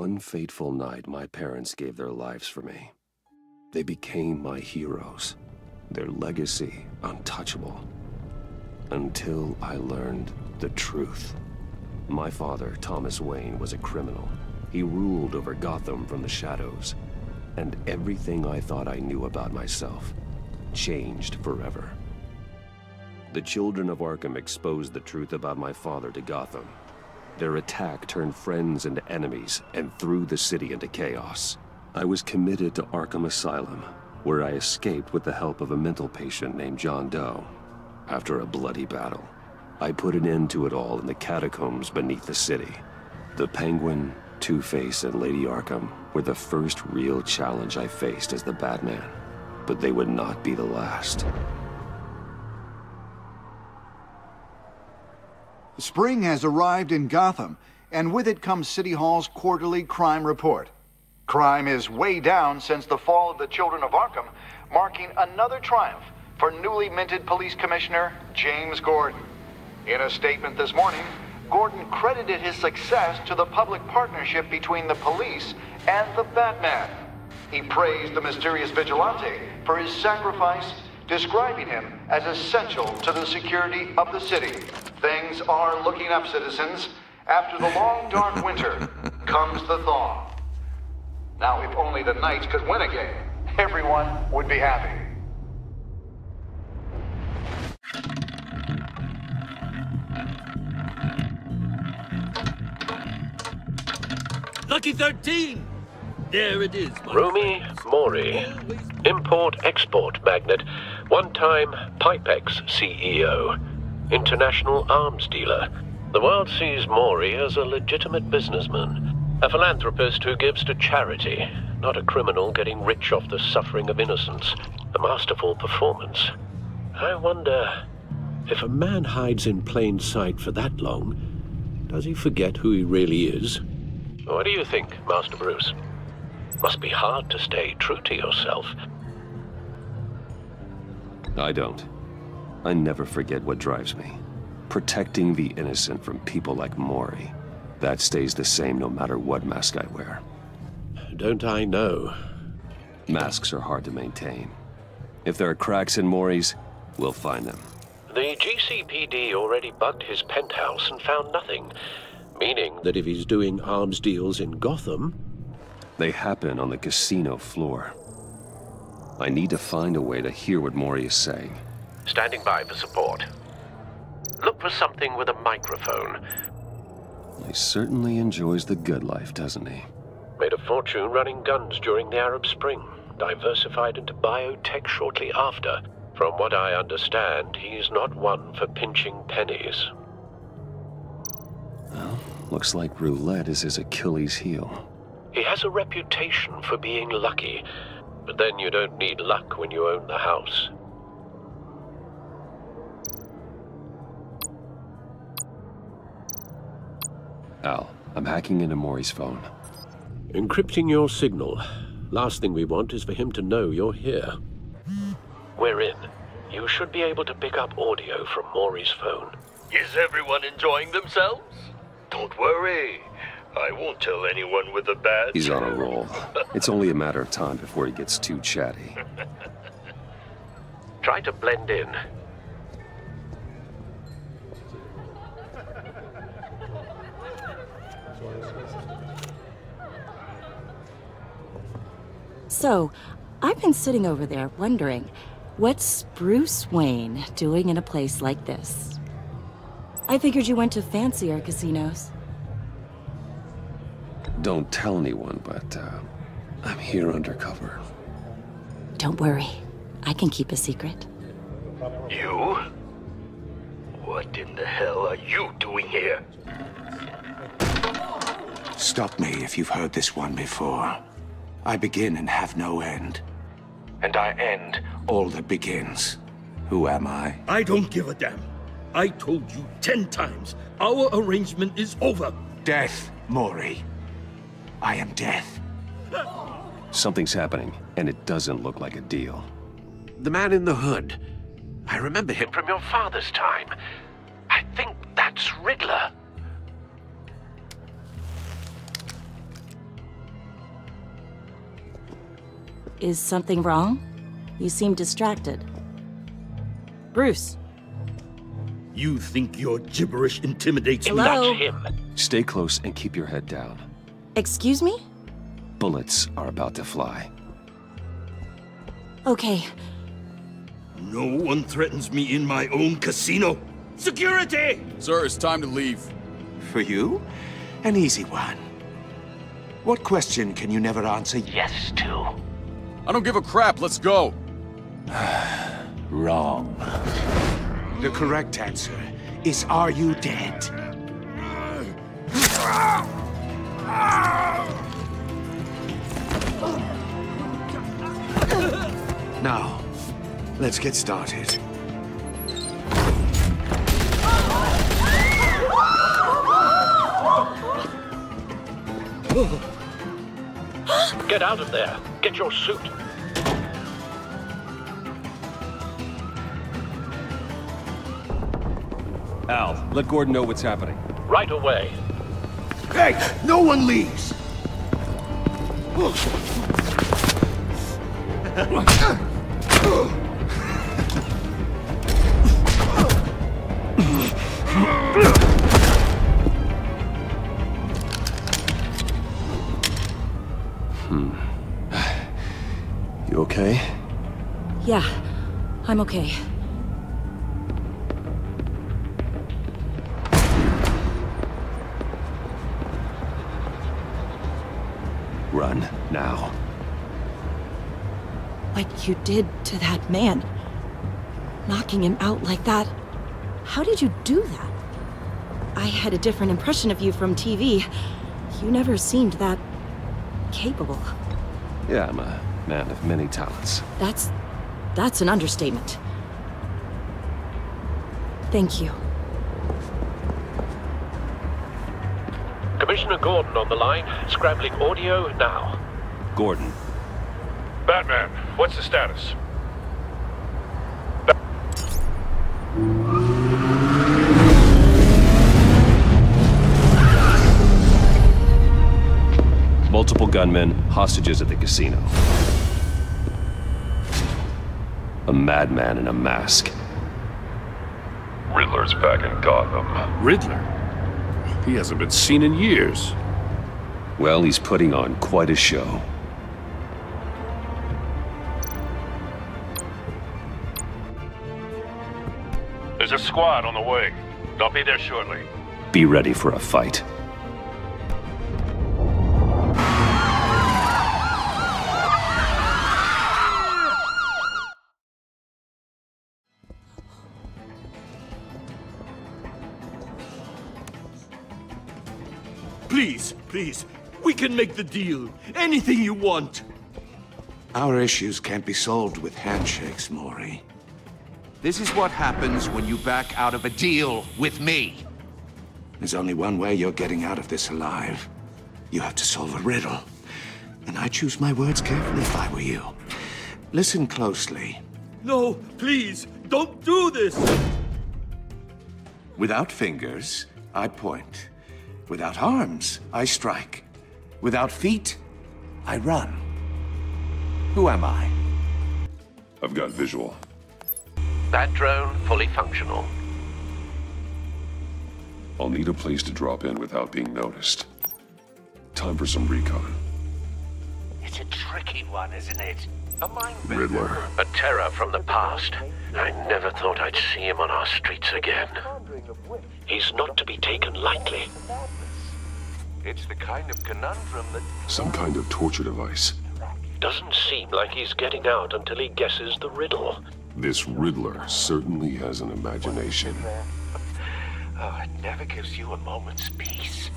One fateful night, my parents gave their lives for me. They became my heroes, their legacy untouchable. Until I learned the truth. My father, Thomas Wayne, was a criminal. He ruled over Gotham from the shadows. And everything I thought I knew about myself changed forever. The children of Arkham exposed the truth about my father to Gotham. Their attack turned friends into enemies and threw the city into chaos. I was committed to Arkham Asylum, where I escaped with the help of a mental patient named John Doe. After a bloody battle, I put an end to it all in the catacombs beneath the city. The Penguin, Two-Face, and Lady Arkham were the first real challenge I faced as the Batman, but they would not be the last. Spring has arrived in Gotham, and with it comes City Hall's quarterly crime report. Crime is way down since the fall of the Children of Arkham, marking another triumph for newly minted Police Commissioner James Gordon. In a statement this morning, Gordon credited his success to the public partnership between the police and the Batman. He praised the mysterious vigilante for his sacrifice, describing him as essential to the security of the city. Things are looking up, citizens. After the long, dark winter comes the thaw. Now, if only the Knights could win again, everyone would be happy. Lucky 13! There it is. Rumi Mori, import-export magnate, one-time Pipex CEO, international arms dealer. The world sees Mori as a legitimate businessman, a philanthropist who gives to charity, not a criminal getting rich off the suffering of innocence. A masterful performance. I wonder, if a man hides in plain sight for that long, does he forget who he really is? What do you think, Master Bruce? Must be hard to stay true to yourself. I don't. I never forget what drives me. Protecting the innocent from people like Mori. That stays the same no matter what mask I wear. Don't I know? Masks are hard to maintain. If there are cracks in Mori's, we'll find them. The GCPD already bugged his penthouse and found nothing. Meaning that if he's doing arms deals in Gotham... They happen on the casino floor. I need to find a way to hear what Mori is saying. Standing by for support. Look for something with a microphone. He certainly enjoys the good life, doesn't he? Made a fortune running guns during the Arab Spring. Diversified into biotech shortly after. From what I understand, he's not one for pinching pennies. Well, looks like roulette is his Achilles heel. He has a reputation for being lucky, but then you don't need luck when you own the house. Al, I'm hacking into Mori's phone. Encrypting your signal. Last thing we want is for him to know you're here. We're in. You should be able to pick up audio from Mori's phone. Is everyone enjoying themselves? Don't worry. I won't tell anyone with a badge. He's on a roll. It's only a matter of time before he gets too chatty. Try to blend in. So, I've been sitting over there wondering, what's Bruce Wayne doing in a place like this? I figured you went to fancier casinos. Don't tell anyone, but I'm here undercover. Don't worry. I can keep a secret. You? What in the hell are you doing here? Stop me if you've heard this one before. I begin and have no end. And I end all that begins. Who am I? I don't give a damn. I told you 10 times. Our arrangement is over. Death, Mori. I am death. Something's happening, and it doesn't look like a deal. The man in the hood. I remember him from your father's time. I think that's Riddler. Is something wrong? You seem distracted. Bruce. You think your gibberish intimidates me? Hello? That's him. Stay close and keep your head down. Excuse me? Bullets are about to fly. Okay. No one threatens me in my own casino. Security! Sir, it's time to leave. For you? An easy one. What question can you never answer yes to? I don't give a crap, let's go. Wrong. The correct answer is, are you dead? Now, let's get started. Get out of there. Get your suit. Al, let Gordon know what's happening. Right away. Hey, no one leaves! You okay? Yeah, I'm okay. Run, now. What you did to that man, knocking him out like that, how did you do that? I had a different impression of you from TV. You never seemed that capable. Yeah, I'm a man of many talents. That's an understatement. Thank you. Commissioner Gordon on the line. Scrambling audio now. Gordon. Batman, what's the status? Multiple gunmen, hostages at the casino. A madman in a mask. Riddler's back in Gotham. Riddler? He hasn't been seen in years. Well, he's putting on quite a show. There's a squad on the way. They'll be there shortly. Be ready for a fight. Please, we can make the deal. Anything you want. Our issues can't be solved with handshakes, Maury. This is what happens when you back out of a deal with me. There's only one way you're getting out of this alive. You have to solve a riddle. And I choose my words carefully if I were you. Listen closely. No, please, don't do this! Without fingers, I point. Without arms, I strike. Without feet, I run. Who am I? I've got visual. That drone fully functional. I'll need a place to drop in without being noticed. Time for some recon. It's a tricky one, isn't it? A mind bender. Riddler. A terror from the past. I never thought I'd see him on our streets again. He's not to be taken lightly. It's the kind of conundrum that... Some kind of torture device. Doesn't seem like he's getting out until he guesses the riddle. This Riddler certainly has an imagination. Oh, it never gives you a moment's peace.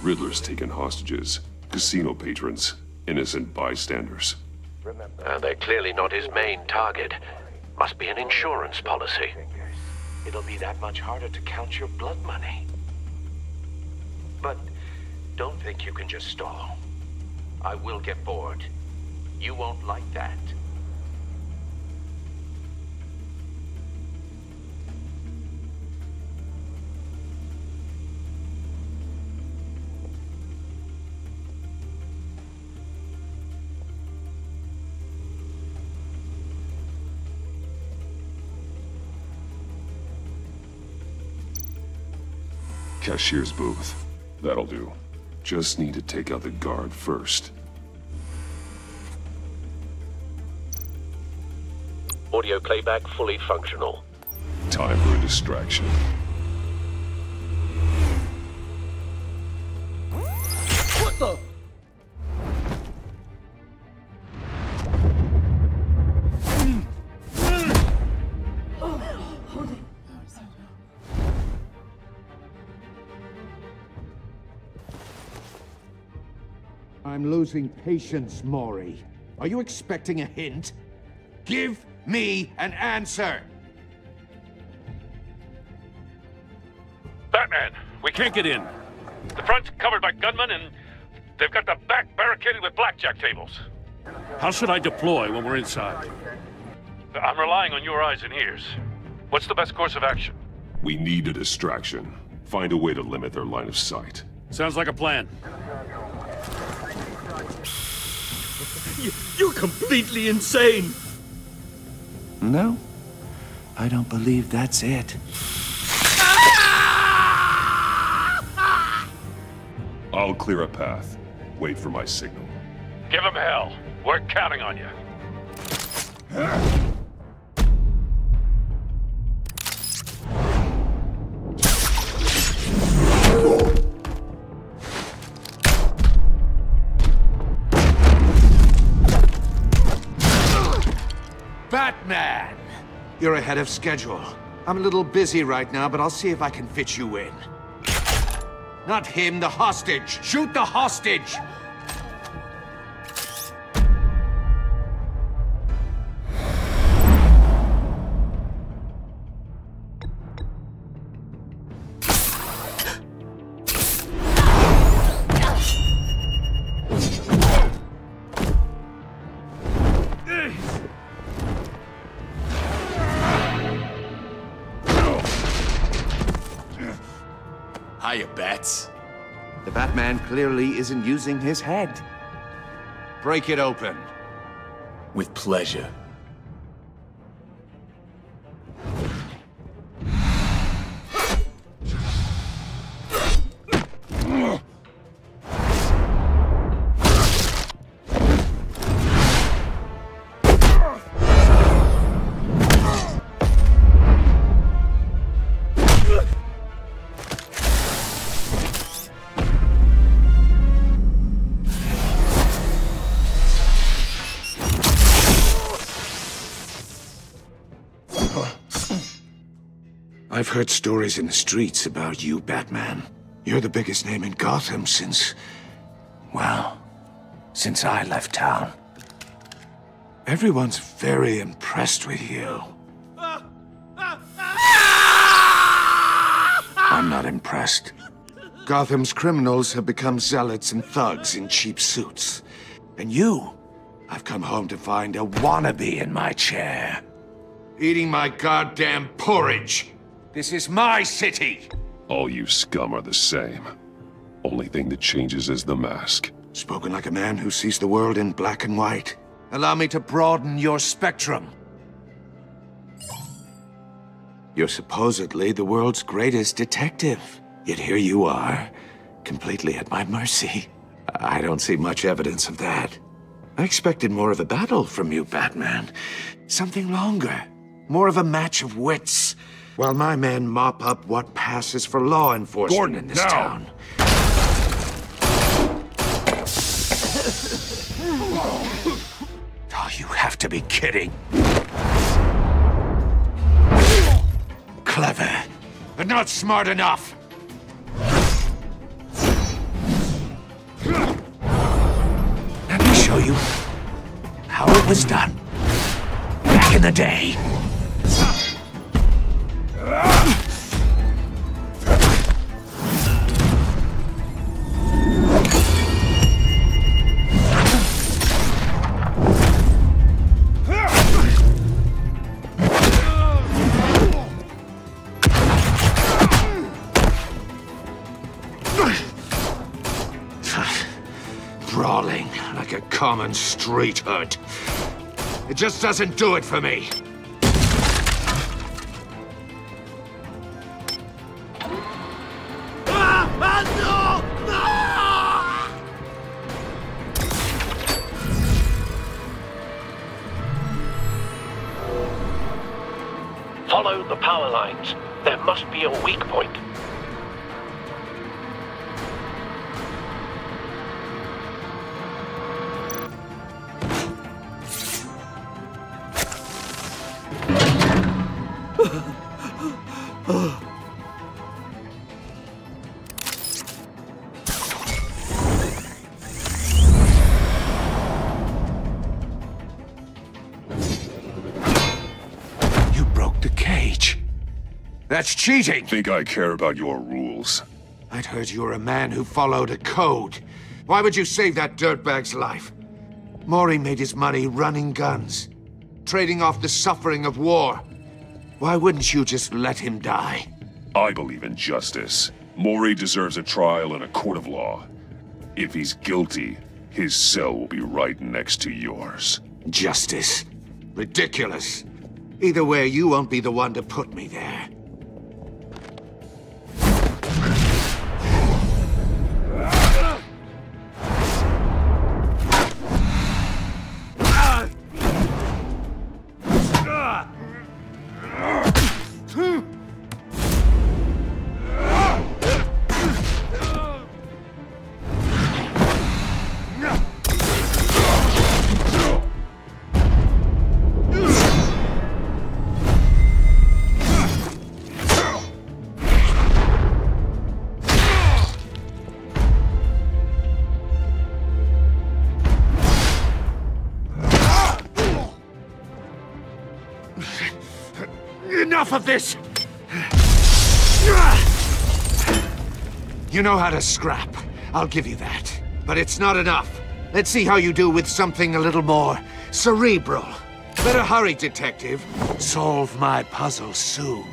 Riddler's taken hostages, casino patrons, innocent bystanders. They're clearly not his main target. Must be an insurance policy. It'll be that much harder to count your blood money. But don't think you can just stall. I will get bored. You won't like that. Cashier's booth. That'll do. Just need to take out the guard first. Audio playback fully functional. Time for a distraction. What the? I'm losing patience, Maury. Are you expecting a hint? Give me an answer! Batman, we can't get in. The front's covered by gunmen, and they've got the back barricaded with blackjack tables. How should I deploy when we're inside? I'm relying on your eyes and ears. What's the best course of action? We need a distraction. Find a way to limit their line of sight. Sounds like a plan. You're completely insane! No, I don't believe that's it. I'll clear a path. Wait for my signal. Give him hell. We're counting on you. Batman! You're ahead of schedule. I'm a little busy right now, but I'll see if I can fit you in. Not him, the hostage! Shoot the hostage! Hiya, Bats. The Batman clearly isn't using his head. Break it open. With pleasure. I've heard stories in the streets about you, Batman. You're the biggest name in Gotham since... well, since I left town. Everyone's very impressed with you. I'm not impressed. Gotham's criminals have become zealots and thugs in cheap suits. And you, I've come home to find a wannabe in my chair. Eating my goddamn porridge. This is my city! All you scum are the same. Only thing that changes is the mask. Spoken like a man who sees the world in black and white. Allow me to broaden your spectrum. You're supposedly the world's greatest detective. Yet here you are, completely at my mercy. I don't see much evidence of that. I expected more of a battle from you, Batman. Something longer. More of a match of wits. While my men mop up what passes for law enforcement in this town. Oh, you have to be kidding. Clever, but not smart enough. Let me show you how it was done back in the day. Brawling like a common street hood. It just doesn't do it for me. Follow the power lines. There must be a weak point. You broke the cage. That's cheating! Think I care about your rules? I'd heard you were a man who followed a code. Why would you save that dirtbag's life? Maury made his money running guns, trading off the suffering of war. Why wouldn't you just let him die? I believe in justice. Maury deserves a trial in a court of law. If he's guilty, his cell will be right next to yours. Justice? Ridiculous. Either way, you won't be the one to put me there. Enough of this! You know how to scrap. I'll give you that. But it's not enough. Let's see how you do with something a little more cerebral. Better hurry, detective. Solve my puzzle soon.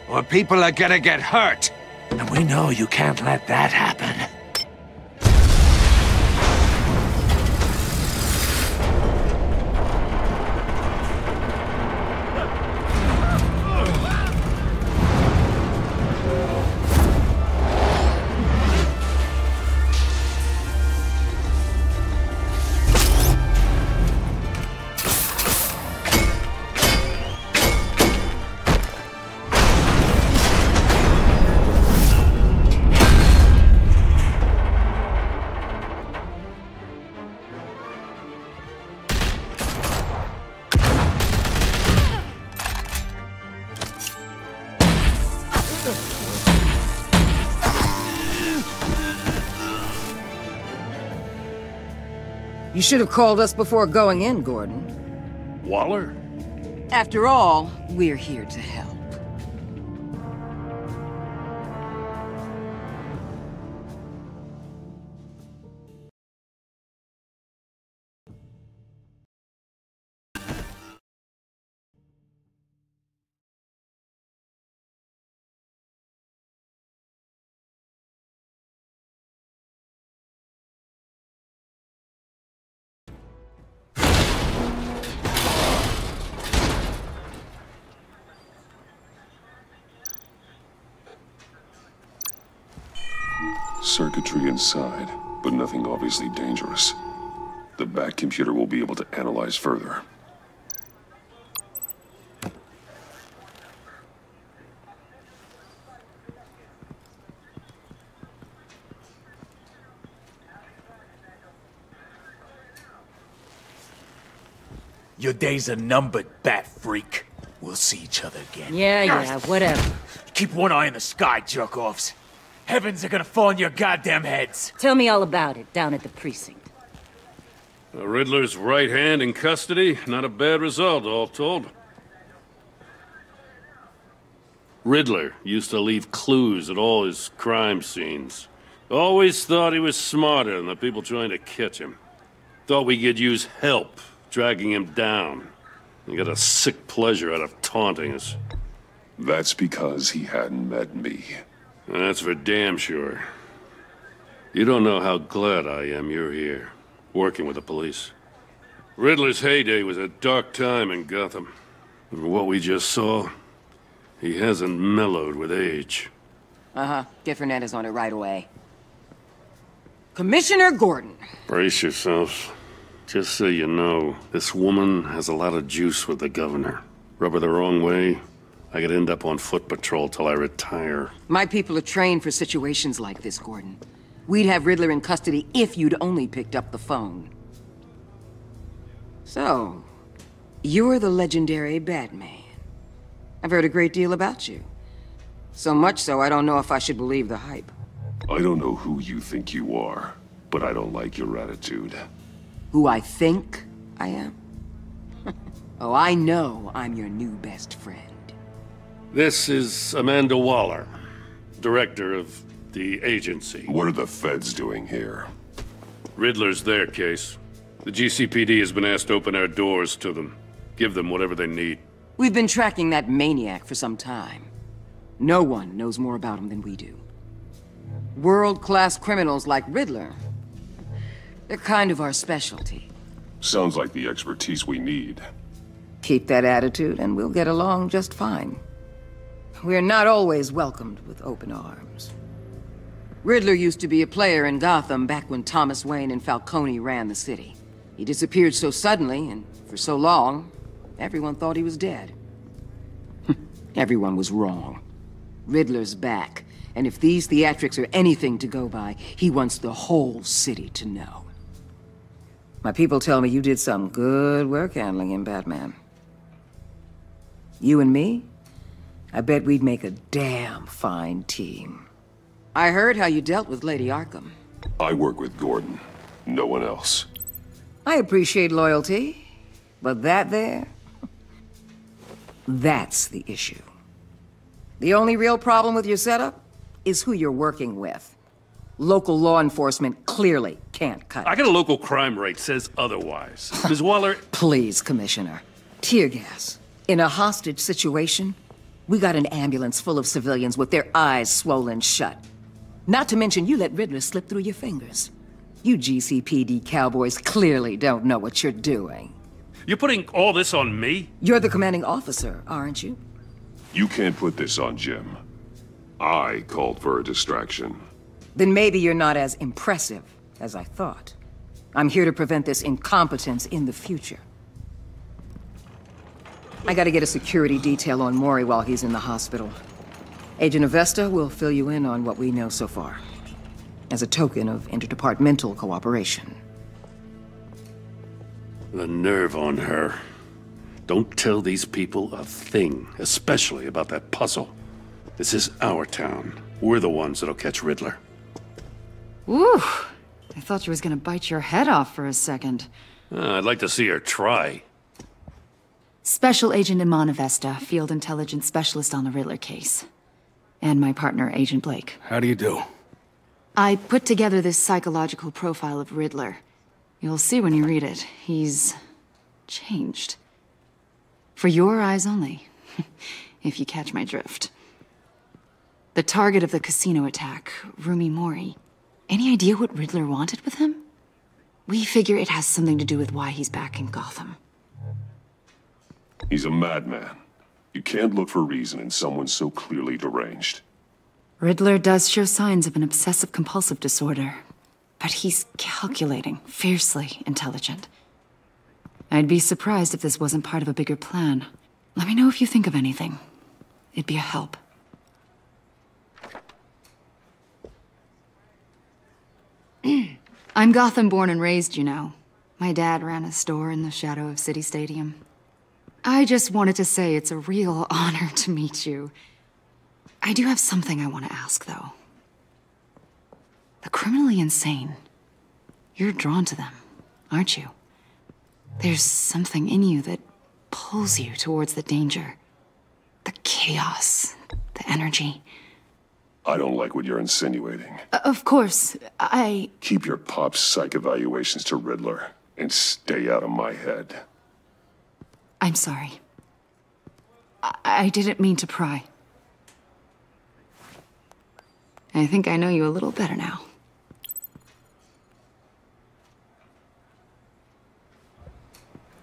Or people are gonna get hurt. And we know you can't let that happen. You should have called us before going in, Gordon. Waller? After all, we're here to help. Circuitry inside, but nothing obviously dangerous. The back computer will be able to analyze further. Your days are numbered, bat freak. We'll see each other again. Yeah, whatever. Keep one eye in the sky, jerk-offs. Heavens are gonna fall on your goddamn heads. Tell me all about it down at the precinct. The Riddler's right hand in custody. Not a bad result, all told. Riddler used to leave clues at all his crime scenes. Always thought he was smarter than the people trying to catch him. Thought we could use help dragging him down. He got a sick pleasure out of taunting us. That's because he hadn't met me. That's for damn sure. You don't know how glad I am you're here, working with the police. Riddler's heyday was a dark time in Gotham. And what we just saw, he hasn't mellowed with age. Uh-huh. Get Fernandez on it right away. Commissioner Gordon. Brace yourselves. Just so you know, this woman has a lot of juice with the governor. Rub her the wrong way, I could end up on foot patrol till I retire. My people are trained for situations like this, Gordon. We'd have Riddler in custody if you'd only picked up the phone. So, you're the legendary Batman. I've heard a great deal about you. So much so, I don't know if I should believe the hype. I don't know who you think you are, but I don't like your attitude. Who I think I am? Oh, I know I'm your new best friend. This is Amanda Waller, director of the agency. What are the feds doing here? Riddler's their case. The GCPD has been asked to open our doors to them. Give them whatever they need. We've been tracking that maniac for some time. No one knows more about him than we do. World-class criminals like Riddler. They're kind of our specialty. Sounds like the expertise we need. Keep that attitude and we'll get along just fine. We're not always welcomed with open arms. Riddler used to be a player in Gotham back when Thomas Wayne and Falcone ran the city. He disappeared so suddenly and for so long, everyone thought he was dead. Everyone was wrong. Riddler's back, and if these theatrics are anything to go by, he wants the whole city to know. My people tell me you did some good work handling him, Batman. You and me? I bet we'd make a damn fine team. I heard how you dealt with Lady Arkham. I work with Gordon. No one else. I appreciate loyalty, but that there... that's the issue. The only real problem with your setup is who you're working with. Local law enforcement clearly can't cut it. I got a local crime rate says otherwise. Ms. Waller... Please, Commissioner. Tear gas. In a hostage situation, we got an ambulance full of civilians with their eyes swollen shut. Not to mention you let Riddler slip through your fingers. You GCPD cowboys clearly don't know what you're doing. You're putting all this on me? You're the commanding officer, aren't you? You can't put this on Jim. I called for a distraction. Then maybe you're not as impressive as I thought. I'm here to prevent this incompetence in the future. I gotta get a security detail on Maury while he's in the hospital. Agent Avesta will fill you in on what we know so far, as a token of interdepartmental cooperation. The nerve on her. Don't tell these people a thing, especially about that puzzle. This is our town. We're the ones that'll catch Riddler. Woo! I thought you was gonna bite your head off for a second. I'd like to see her try. Special Agent Iman Avesta, Field Intelligence Specialist on the Riddler case. And my partner, Agent Blake. How do you do? I put together this psychological profile of Riddler. You'll see when you read it. He's... changed. For your eyes only, if you catch my drift. The target of the casino attack, Rumi Mori. Any idea what Riddler wanted with him? We figure it has something to do with why he's back in Gotham. He's a madman. You can't look for reason in someone so clearly deranged. Riddler does show signs of an obsessive-compulsive disorder, but he's calculating, fiercely intelligent. I'd be surprised if this wasn't part of a bigger plan. Let me know if you think of anything. It'd be a help. I'm Gotham born and raised, you know. My dad ran a store in the shadow of City Stadium. I just wanted to say it's a real honor to meet you. I do have something I want to ask, though. The criminally insane. You're drawn to them, aren't you? There's something in you that pulls you towards the danger. The chaos, the energy. I don't like what you're insinuating. Of course, Keep your pop psych evaluations to Riddler and stay out of my head. I'm sorry. I didn't mean to pry. I think I know you a little better now.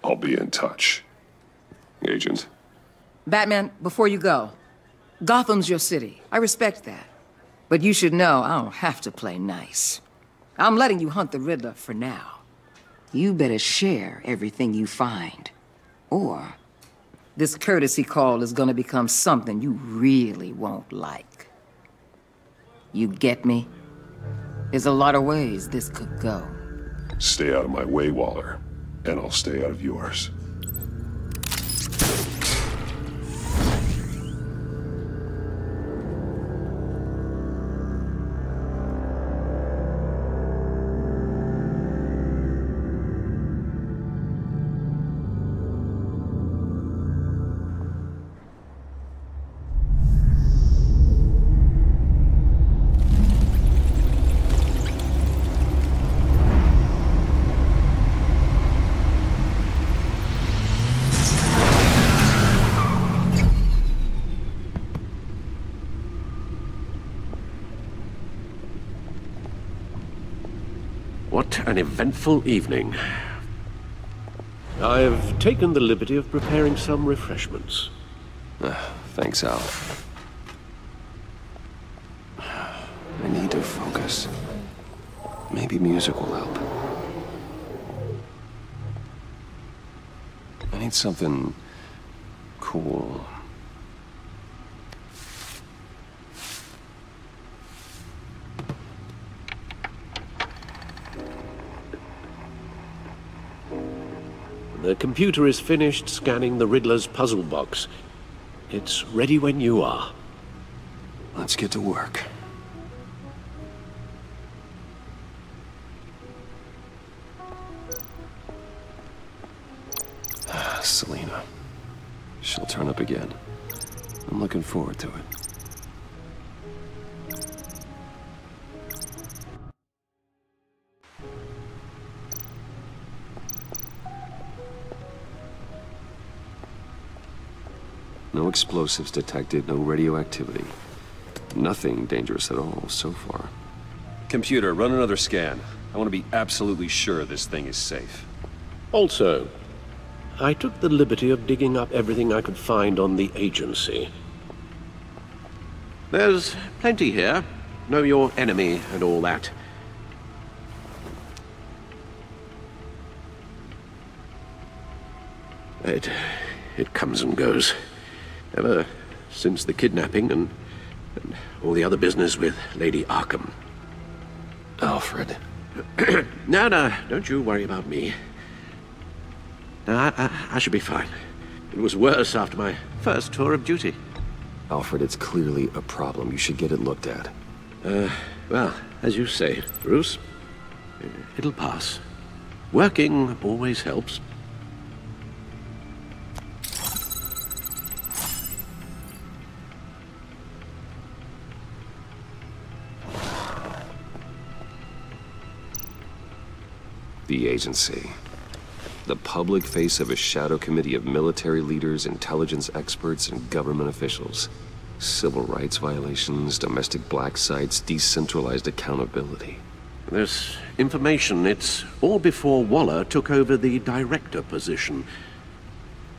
I'll be in touch. Agent. Batman, before you go, Gotham's your city. I respect that. But you should know I don't have to play nice. I'm letting you hunt the Riddler for now. You better share everything you find. Or This courtesy call is gonna become something you really won't like. You get me? There's a lot of ways this could go. Stay out of my way, Waller, and I'll stay out of yours. What an eventful evening. I've taken the liberty of preparing some refreshments. Thanks, Al. I need to focus. Maybe music will help. I need something cool. The computer is finished scanning the Riddler's puzzle box. It's ready when you are. Let's get to work. Selena. She'll turn up again. I'm looking forward to it. No explosives detected, no radioactivity. Nothing dangerous at all so far. Computer, run another scan. I want to be absolutely sure this thing is safe. Also, I took the liberty of digging up everything I could find on the agency. There's plenty here. Know your enemy and all that. It comes and goes. Ever since the kidnapping and all the other business with Lady Arkham. Alfred. No, don't you worry about me. No, I should be fine. It was worse after my first tour of duty. Alfred, it's clearly a problem. You should get it looked at. Well, as you say, Bruce, it'll pass. Working always helps. The agency. The public face of a shadow committee of military leaders, intelligence experts, and government officials. Civil rights violations, domestic black sites, decentralized accountability. This information, it's all before Waller took over the director position.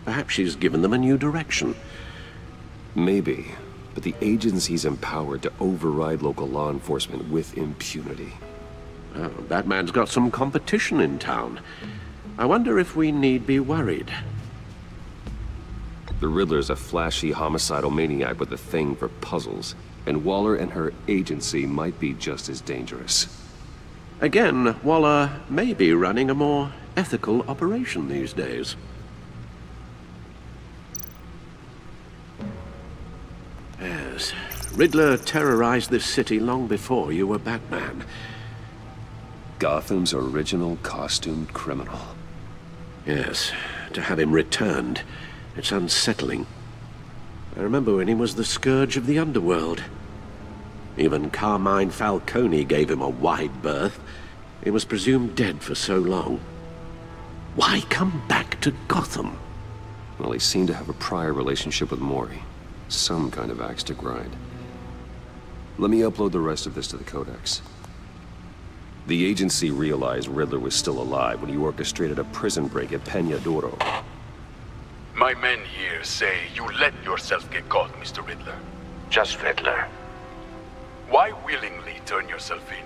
Perhaps she's given them a new direction. Maybe, but the agency's empowered to override local law enforcement with impunity. Oh, Batman's got some competition in town. I wonder if we need be worried. The Riddler's a flashy, homicidal maniac with a thing for puzzles, and Waller and her agency might be just as dangerous. Again, Waller may be running a more ethical operation these days. Yes, Riddler terrorized this city long before you were Batman. Gotham's original costumed criminal. Yes, to have him returned, it's unsettling. I remember when he was the scourge of the underworld. Even Carmine Falcone gave him a wide berth. He was presumed dead for so long. Why come back to Gotham? Well, he seemed to have a prior relationship with Mori. Some kind of axe to grind. Let me upload the rest of this to the Codex. The agency realized Riddler was still alive when he orchestrated a prison break at Peña Duro. My men here say you let yourself get caught, Mr. Riddler. Just Riddler. Why willingly turn yourself in?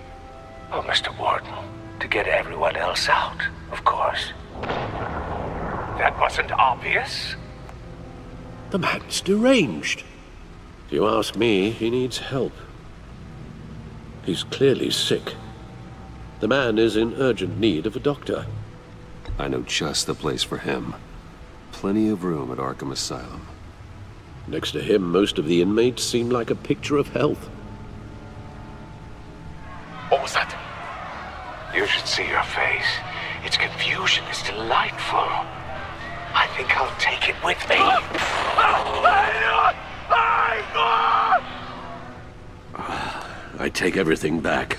Oh, Mr. Warden, to get everyone else out, of course. That wasn't obvious? The man's deranged. If you ask me, he needs help. He's clearly sick. The man is in urgent need of a doctor. I know just the place for him. Plenty of room at Arkham Asylum. Next to him, most of the inmates seem like a picture of health. What was that? You should see your face. Its confusion is delightful. I think I'll take it with me. I take everything back.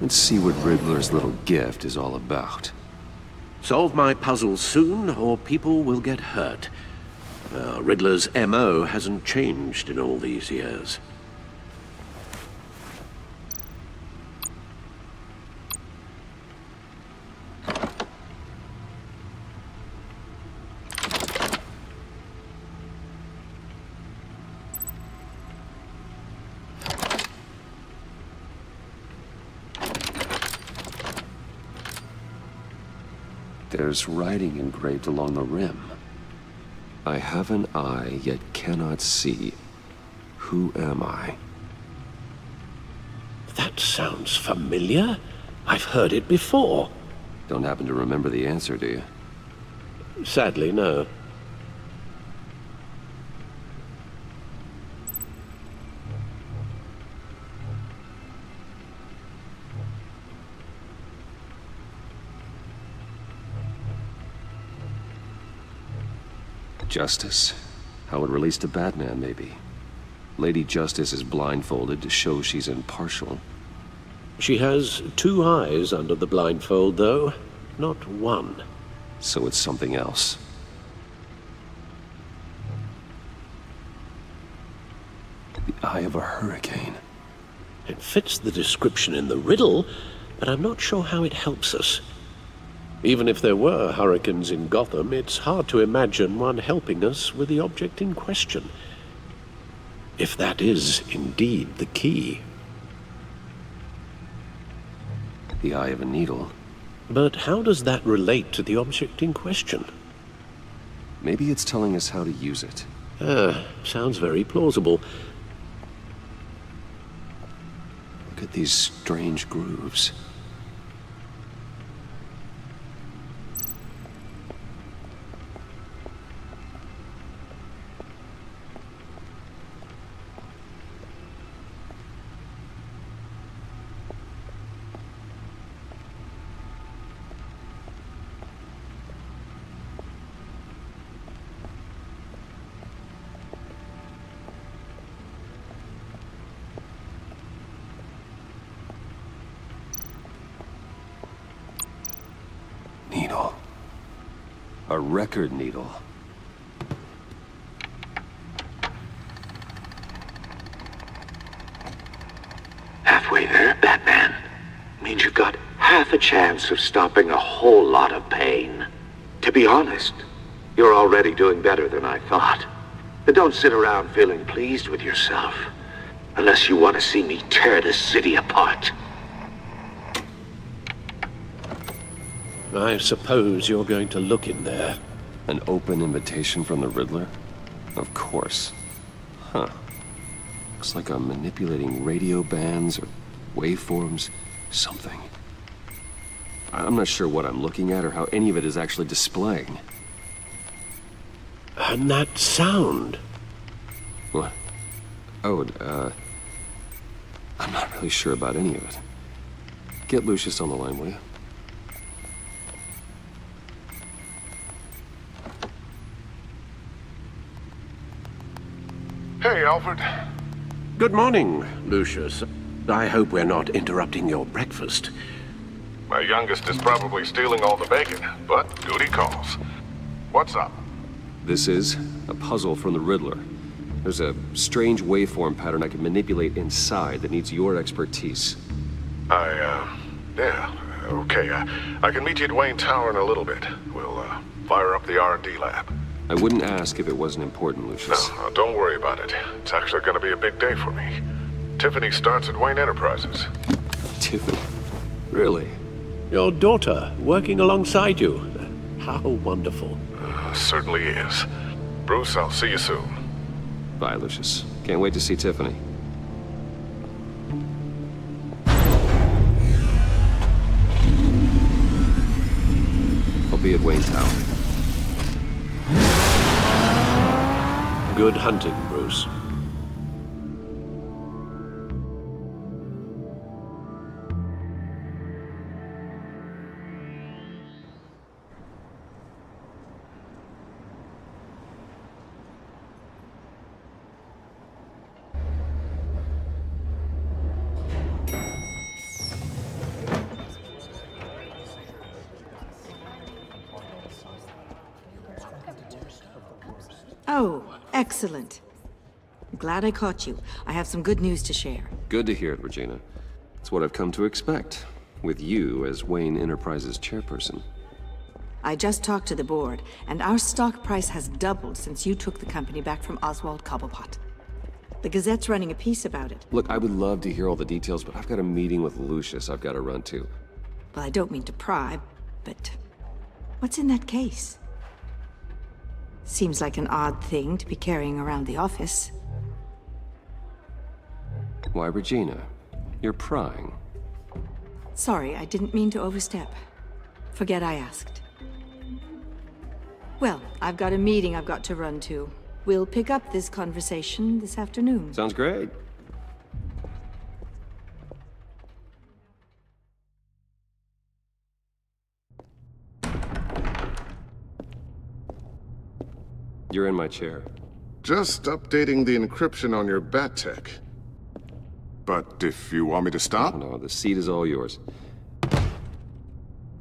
Let's see what Riddler's little gift is all about. Solve my puzzle soon, or people will get hurt. Riddler's MO hasn't changed in all these years. There's writing engraved along the rim. I have an eye, yet cannot see. Who am I? That sounds familiar. I've heard it before. Don't happen to remember the answer, do you? Sadly, no. Justice? How it relates to Batman, maybe. Lady Justice is blindfolded to show she's impartial. She has two eyes under the blindfold, though, not one. So it's something else. The eye of a hurricane. It fits the description in the riddle, but I'm not sure how it helps us. Even if there were hurricanes in Gotham, it's hard to imagine one helping us with the object in question. If that is indeed the key. The eye of a needle. But how does that relate to the object in question? Maybe it's telling us how to use it. Sounds very plausible. Look at these strange grooves. Needle. A record needle. Halfway there, Batman. Means you've got half a chance of stopping a whole lot of pain. To be honest, you're already doing better than I thought. But don't sit around feeling pleased with yourself. Unless you want to see me tear this city apart. I suppose you're going to look in there. An open invitation from the Riddler? Of course. Huh. Looks like I'm manipulating radio bands or waveforms, something. I'm not sure what I'm looking at or how any of it is actually displaying. And that sound? What? Oh, I'm not really sure about any of it. Get Lucius on the line, will you? Hey, Alfred. Good morning, Lucius. I hope we're not interrupting your breakfast. My youngest is probably stealing all the bacon, but duty calls. What's up? This is a puzzle from the Riddler. There's a strange waveform pattern I can manipulate inside that needs your expertise. Yeah, okay. I can meet you at Wayne Tower in a little bit. We'll, fire up the R&D lab. I wouldn't ask if it wasn't important, Lucius. No, don't worry about it. It's actually gonna be a big day for me. Tiffany starts at Wayne Enterprises. Tiffany? Really? Your daughter, working alongside you. How wonderful. Certainly is. Bruce, I'll see you soon. Bye, Lucius. Can't wait to see Tiffany. I'll be at Wayne Tower. Good hunting, Bruce. Oh, excellent. I'm glad I caught you. I have some good news to share. Good to hear it, Regina. It's what I've come to expect, with you as Wayne Enterprises chairperson. I just talked to the board, and our stock price has doubled since you took the company back from Oswald Cobblepot. The Gazette's running a piece about it. Look, I would love to hear all the details, but I've got a meeting with Lucius I've got to run to. Well, I don't mean to pry, but what's in that case? Seems like an odd thing to be carrying around the office. Why, Regina? You're prying. Sorry, I didn't mean to overstep. Forget I asked. Well, I've got a meeting I've got to run to. We'll pick up this conversation this afternoon. Sounds great. You're in my chair. Just updating the encryption on your bat tech. But if you want me to stop? No, the seat is all yours.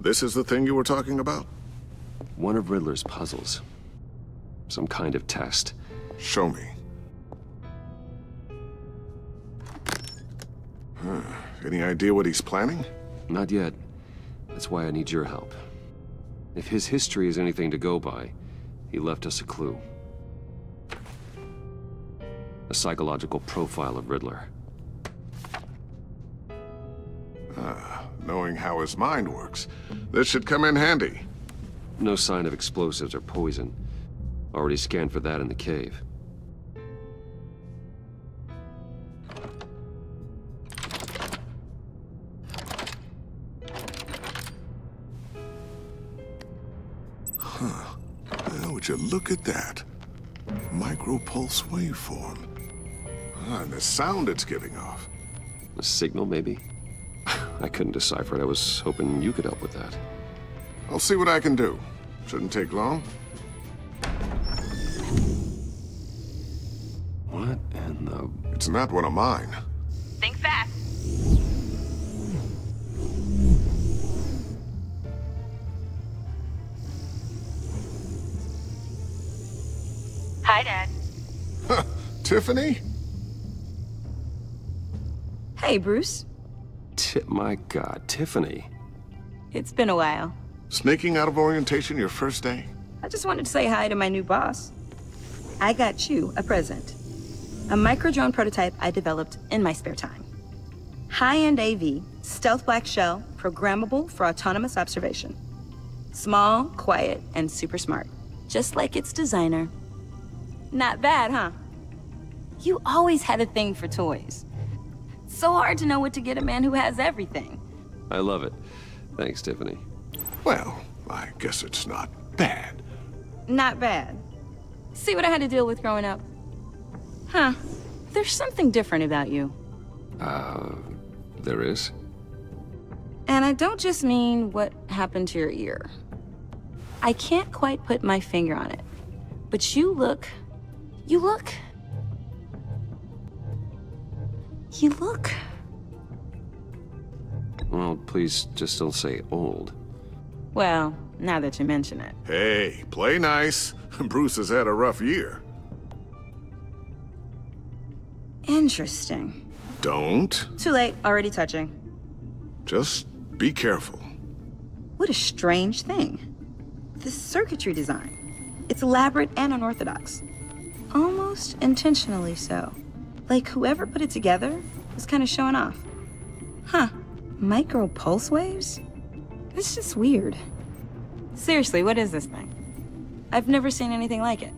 This is the thing you were talking about? One of Riddler's puzzles. Some kind of test. Show me. Any idea what he's planning? Not yet. That's why I need your help. If his history is anything to go by, he left us a clue. A psychological profile of Riddler. Knowing how his mind works, this should come in handy. No sign of explosives or poison. Already scanned for that in the cave. Would you look at that? Micropulse waveform. And the sound it's giving off. A signal, maybe? I couldn't decipher it. I was hoping you could help with that. I'll see what I can do. Shouldn't take long. What in the... It's not one of mine. Think fast. Hi, Dad. Tiffany? Hey, Bruce. My God, Tiffany. It's been a while. Sneaking out of orientation your first day? I just wanted to say hi to my new boss. I got you a present. A micro-drone prototype I developed in my spare time. High-end AV, stealth black shell, programmable for autonomous observation. Small, quiet, and super smart. just like its designer. Not bad, huh? You always had a thing for toys. So hard to know what to get a man who has everything. I love it. Thanks, Tiffany. Well, I guess it's not bad. Not bad. See what I had to deal with growing up? Huh. There's something different about you. There is? And I don't just mean what happened to your ear. I can't quite put my finger on it. But you look... Well, please just don't say old. Well, now that you mention it. Hey, play nice. Bruce has had a rough year. Interesting. Don't. Too late, already touching. Just be careful. What a strange thing. This circuitry design. It's elaborate and unorthodox. Almost intentionally so. Like whoever put it together was kind of showing off. Huh. Micro pulse waves? It's just weird. Seriously, what is this thing? I've never seen anything like it.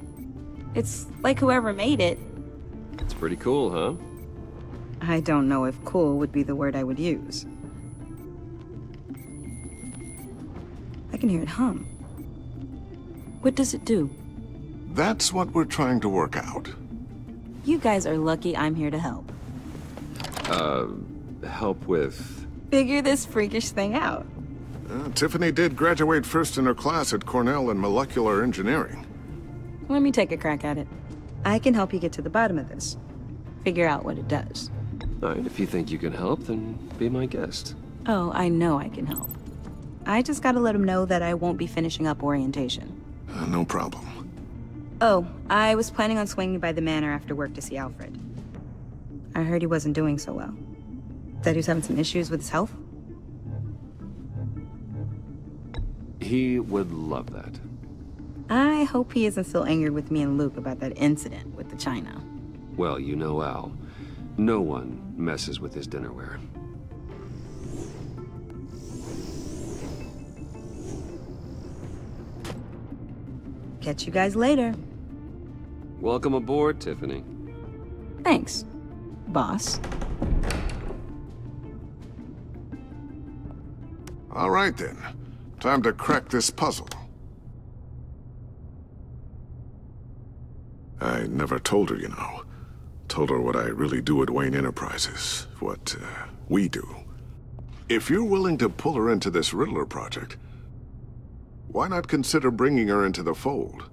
It's like whoever made it. It's pretty cool, huh? I don't know if cool would be the word I would use. I can hear it hum. What does it do? That's what we're trying to work out. You guys are lucky I'm here to help. Help with... Figure this freakish thing out. Tiffany did graduate first in her class at Cornell in molecular engineering. Let me take a crack at it. I can help you get to the bottom of this. Figure out what it does. All right, if you think you can help, then be my guest. Oh, I know I can help. I just gotta let him know that I won't be finishing up orientation. No problem. Oh, I was planning on swinging by the manor after work to see Alfred. I heard he wasn't doing so well. That he was having some issues with his health? He would love that. I hope he isn't still angered with me and Luke about that incident with the china. Well, you know Al. No one messes with his dinnerware. Catch you guys later. Welcome aboard, Tiffany. Thanks, boss. All right then. Time to crack this puzzle. I never told her, you know. Told her what I really do at Wayne Enterprises. What, we do. If you're willing to pull her into this Riddler project, why not consider bringing her into the fold?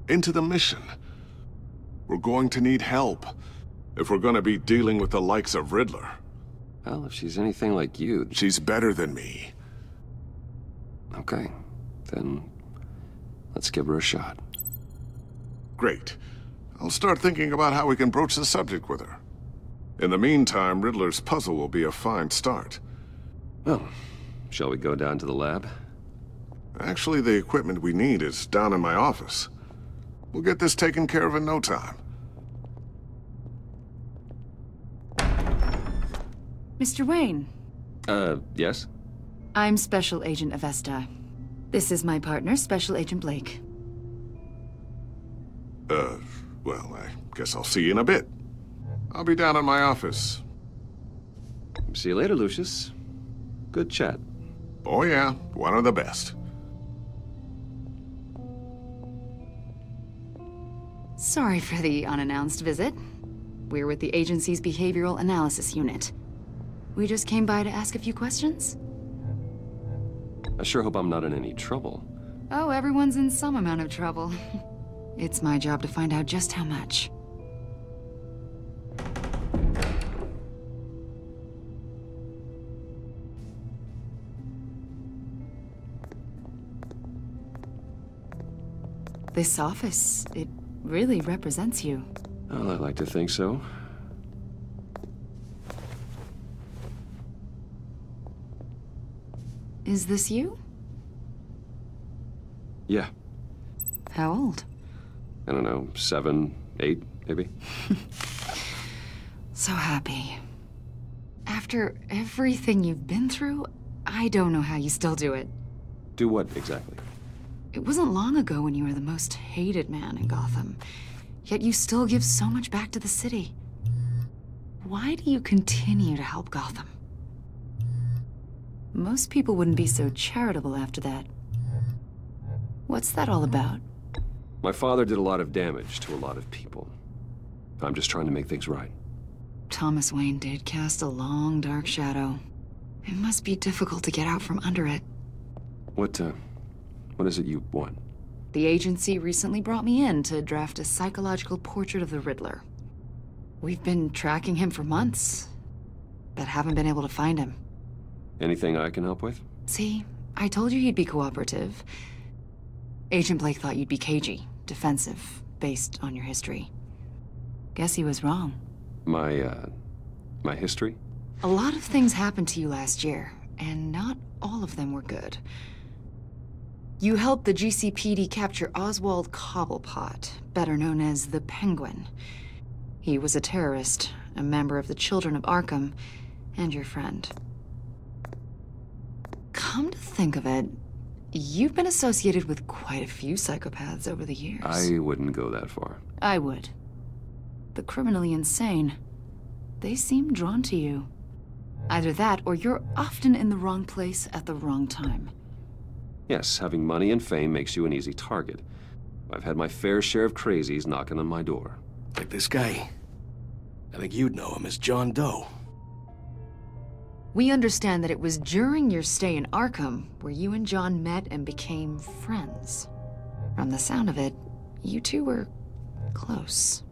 Into the mission? We're going to need help if we're going to be dealing with the likes of Riddler. Well, if she's anything like you... She's better than me. Okay, then let's give her a shot. Great. I'll start thinking about how we can broach the subject with her. In the meantime, Riddler's puzzle will be a fine start. Well, shall we go down to the lab? Actually, the equipment we need is down in my office. We'll get this taken care of in no time. Mr. Wayne. Yes? I'm Special Agent Avesta. This is my partner, Special Agent Blake. Well, I guess I'll see you in a bit. I'll be down in my office. See you later, Lucius. Good chat. Oh yeah, one of the best. Sorry for the unannounced visit. We're with the agency's behavioral analysis unit. We just came by to ask a few questions. I sure hope I'm not in any trouble. Oh, everyone's in some amount of trouble. It's my job to find out just how much. This office, it really represents you. Well, I'd like to think so. Is this you? Yeah. How old? I don't know, 7, 8, maybe? So happy. After everything you've been through, I don't know how you still do it. Do what, exactly? It wasn't long ago when you were the most hated man in Gotham, yet you still give so much back to the city. Why do you continue to help Gotham? Most people wouldn't be so charitable after that. What's that all about? My father did a lot of damage to a lot of people. I'm just trying to make things right. Thomas Wayne did cast a long, dark shadow. It must be difficult to get out from under it. What is it you want? The agency recently brought me in to draft a psychological portrait of the Riddler. We've been tracking him for months, but haven't been able to find him. Anything I can help with? See, I told you he'd be cooperative. Agent Blake thought you'd be cagey, defensive, based on your history. Guess he was wrong. My history? A lot of things happened to you last year, and not all of them were good. You helped the GCPD capture Oswald Cobblepot, better known as the Penguin. He was a terrorist, a member of the Children of Arkham, and your friend. Come to think of it, you've been associated with quite a few psychopaths over the years. I wouldn't go that far. I would. The criminally insane. They seem drawn to you. Either that, or you're often in the wrong place at the wrong time. Yes, having money and fame makes you an easy target. I've had my fair share of crazies knocking on my door. Like this guy. I think you'd know him as John Doe. We understand that it was during your stay in Arkham where you and John met and became friends. From the sound of it, you two were close.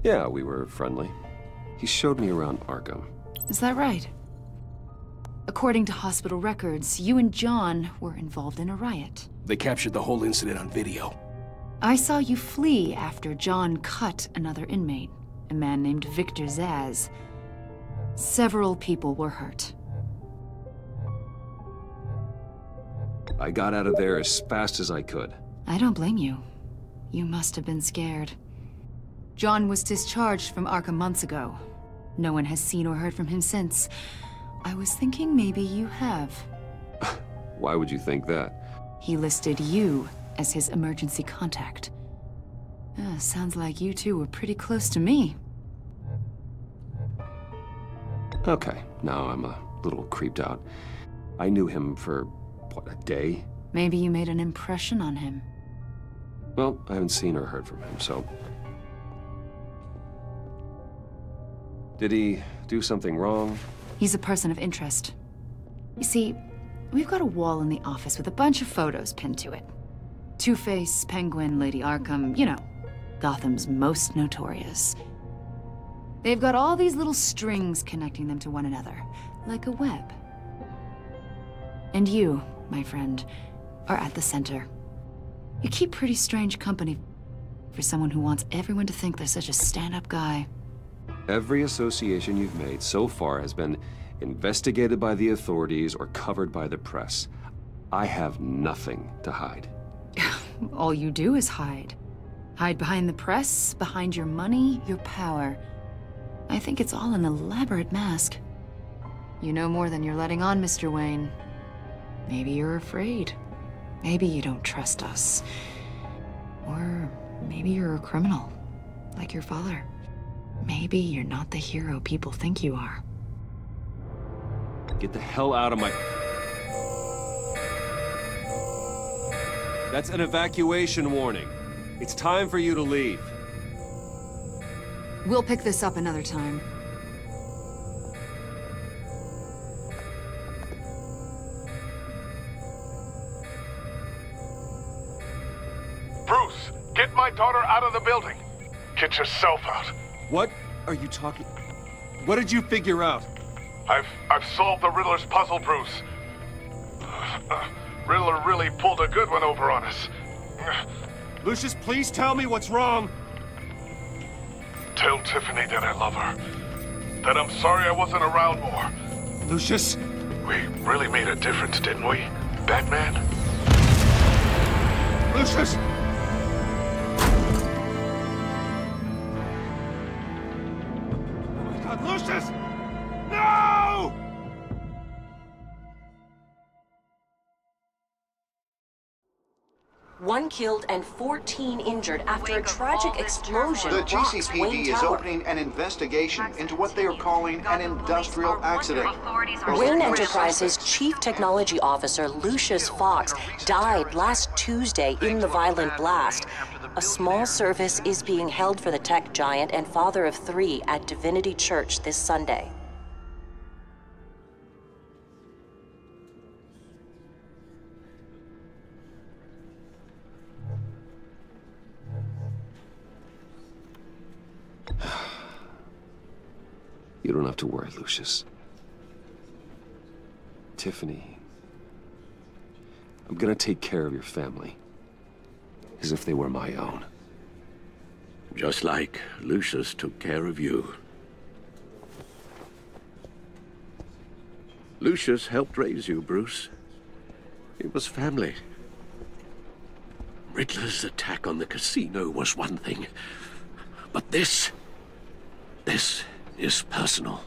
Yeah, we were friendly. He showed me around Arkham. Is that right? According to hospital records, you and John were involved in a riot. They captured the whole incident on video. I saw you flee after John cut another inmate, a man named Victor Zsasz. Several people were hurt. I got out of there as fast as I could. I don't blame you. You must have been scared. John was discharged from Arkham months ago. No one has seen or heard from him since. I was thinking maybe you have. Why would you think that? He listed you as his emergency contact. Sounds like you two were pretty close to me. Okay, now I'm a little creeped out. I knew him for, what, a day? Maybe you made an impression on him. Well, I haven't seen or heard from him, so... Did he do something wrong? He's a person of interest. You see, we've got a wall in the office with a bunch of photos pinned to it. Two-Face, Penguin, Lady Arkham, you know, Gotham's most notorious. They've got all these little strings connecting them to one another, like a web. And you, my friend, are at the center. You keep pretty strange company for someone who wants everyone to think they're such a stand-up guy. Every association you've made so far has been investigated by the authorities or covered by the press. I have nothing to hide. All you do is hide. Hide behind the press, behind your money, your power. I think it's all an elaborate mask. You know more than you're letting on, Mr. Wayne. Maybe you're afraid. Maybe you don't trust us. Or maybe you're a criminal, like your father. Maybe you're not the hero people think you are. Get the hell out of my... That's an evacuation warning. It's time for you to leave. We'll pick this up another time. Bruce, get my daughter out of the building. Get yourself out. What are you talking... What did you figure out? I've solved the Riddler's puzzle, Bruce. Riddler really pulled a good one over on us. Lucius, please tell me what's wrong. Tell Tiffany that I love her. That I'm sorry I wasn't around more. Lucius? We really made a difference, didn't we, Batman? Lucius! Oh my God, Lucius! No! 1 killed and 14 injured after a tragic explosion The rocks GCPD Wayne is Tower. opening an investigation into what they are calling an industrial accident. Wayne Enterprises' Chief Technology Officer, Lucius Fox, died last Tuesday in the violent blast. A small service is being held for the tech giant and father of 3 at Divinity Church this Sunday. You don't have to worry, Lucius. Tiffany, I'm gonna take care of your family, as if they were my own. Just like Lucius took care of you. Lucius helped raise you, Bruce. It was family. Riddler's attack on the casino was one thing, but this is personal.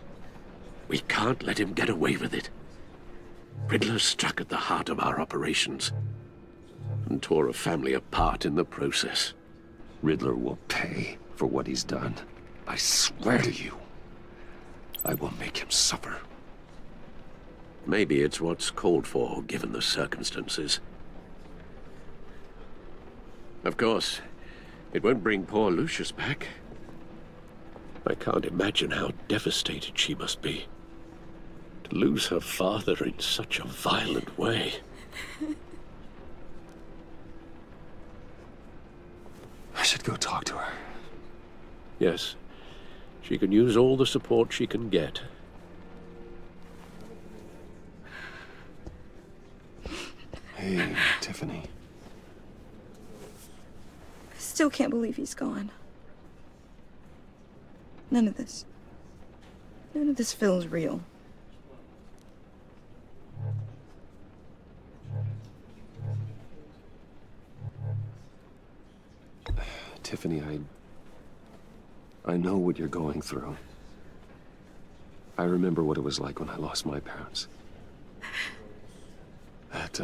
We can't let him get away with it. Riddler struck at the heart of our operations and tore a family apart in the process. Riddler will pay for what he's done. I swear to you, I will make him suffer. Maybe it's what's called for, given the circumstances. Of course, it won't bring poor Lucius back. I can't imagine how devastated she must be. To lose her father in such a violent way. I should go talk to her. Yes, she can use all the support she can get. Hey, Tiffany. I still can't believe he's gone. None of this feels real. Tiffany, I know what you're going through. I remember what it was like when I lost my parents. That,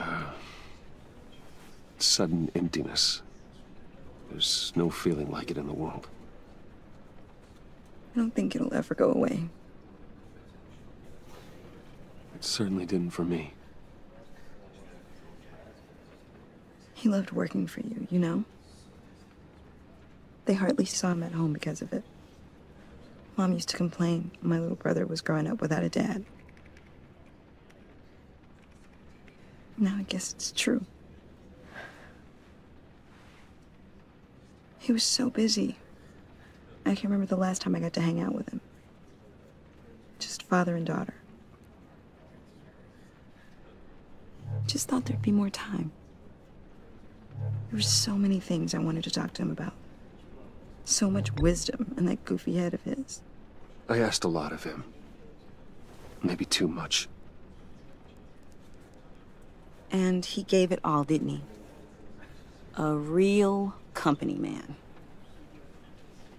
sudden emptiness. There's no feeling like it in the world. I don't think it'll ever go away. It certainly didn't for me. He loved working for you, you know? They hardly saw him at home because of it. Mom used to complain my little brother was growing up without a dad. Now I guess it's true. He was so busy. I can't remember the last time I got to hang out with him. Just father and daughter. Just thought there'd be more time. There were so many things I wanted to talk to him about. So much wisdom in that goofy head of his. I asked a lot of him. Maybe too much. And he gave it all, didn't he? A real company man.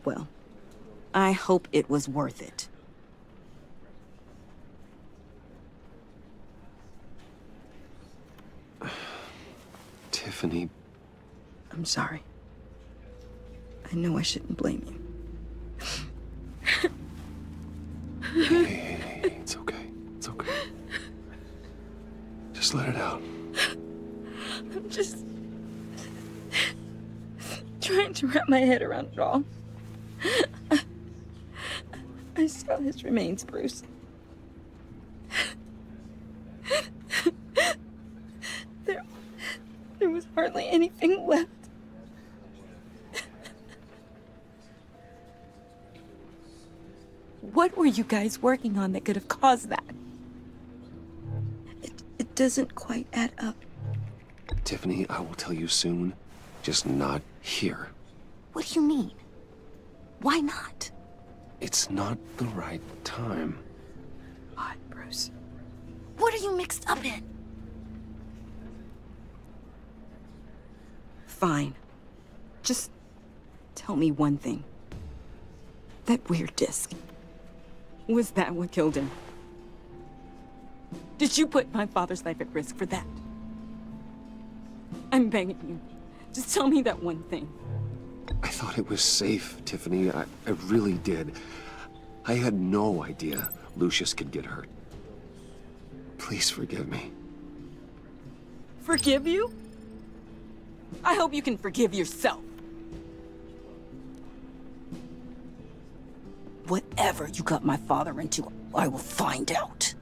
Well, I hope it was worth it. Tiffany. I'm sorry. I know I shouldn't blame you. Hey, it's okay. It's okay. Just let it out. I'm just trying to wrap my head around it all. I saw his remains, Bruce. There was hardly anything left. What were you guys working on that could have caused that? It doesn't quite add up. Tiffany, I will tell you soon. Just not here. What do you mean? Why not? It's not the right time. What, Bruce? What are you mixed up in? Fine. Just tell me one thing. That weird disc. Was that what killed him? Did you put my father's life at risk for that? I'm begging you. Just tell me that one thing. I thought it was safe, Tiffany. I really did. I had no idea Lucius could get hurt. Please forgive me. Forgive you? I hope you can forgive yourself. Whatever you got my father into, I will find out.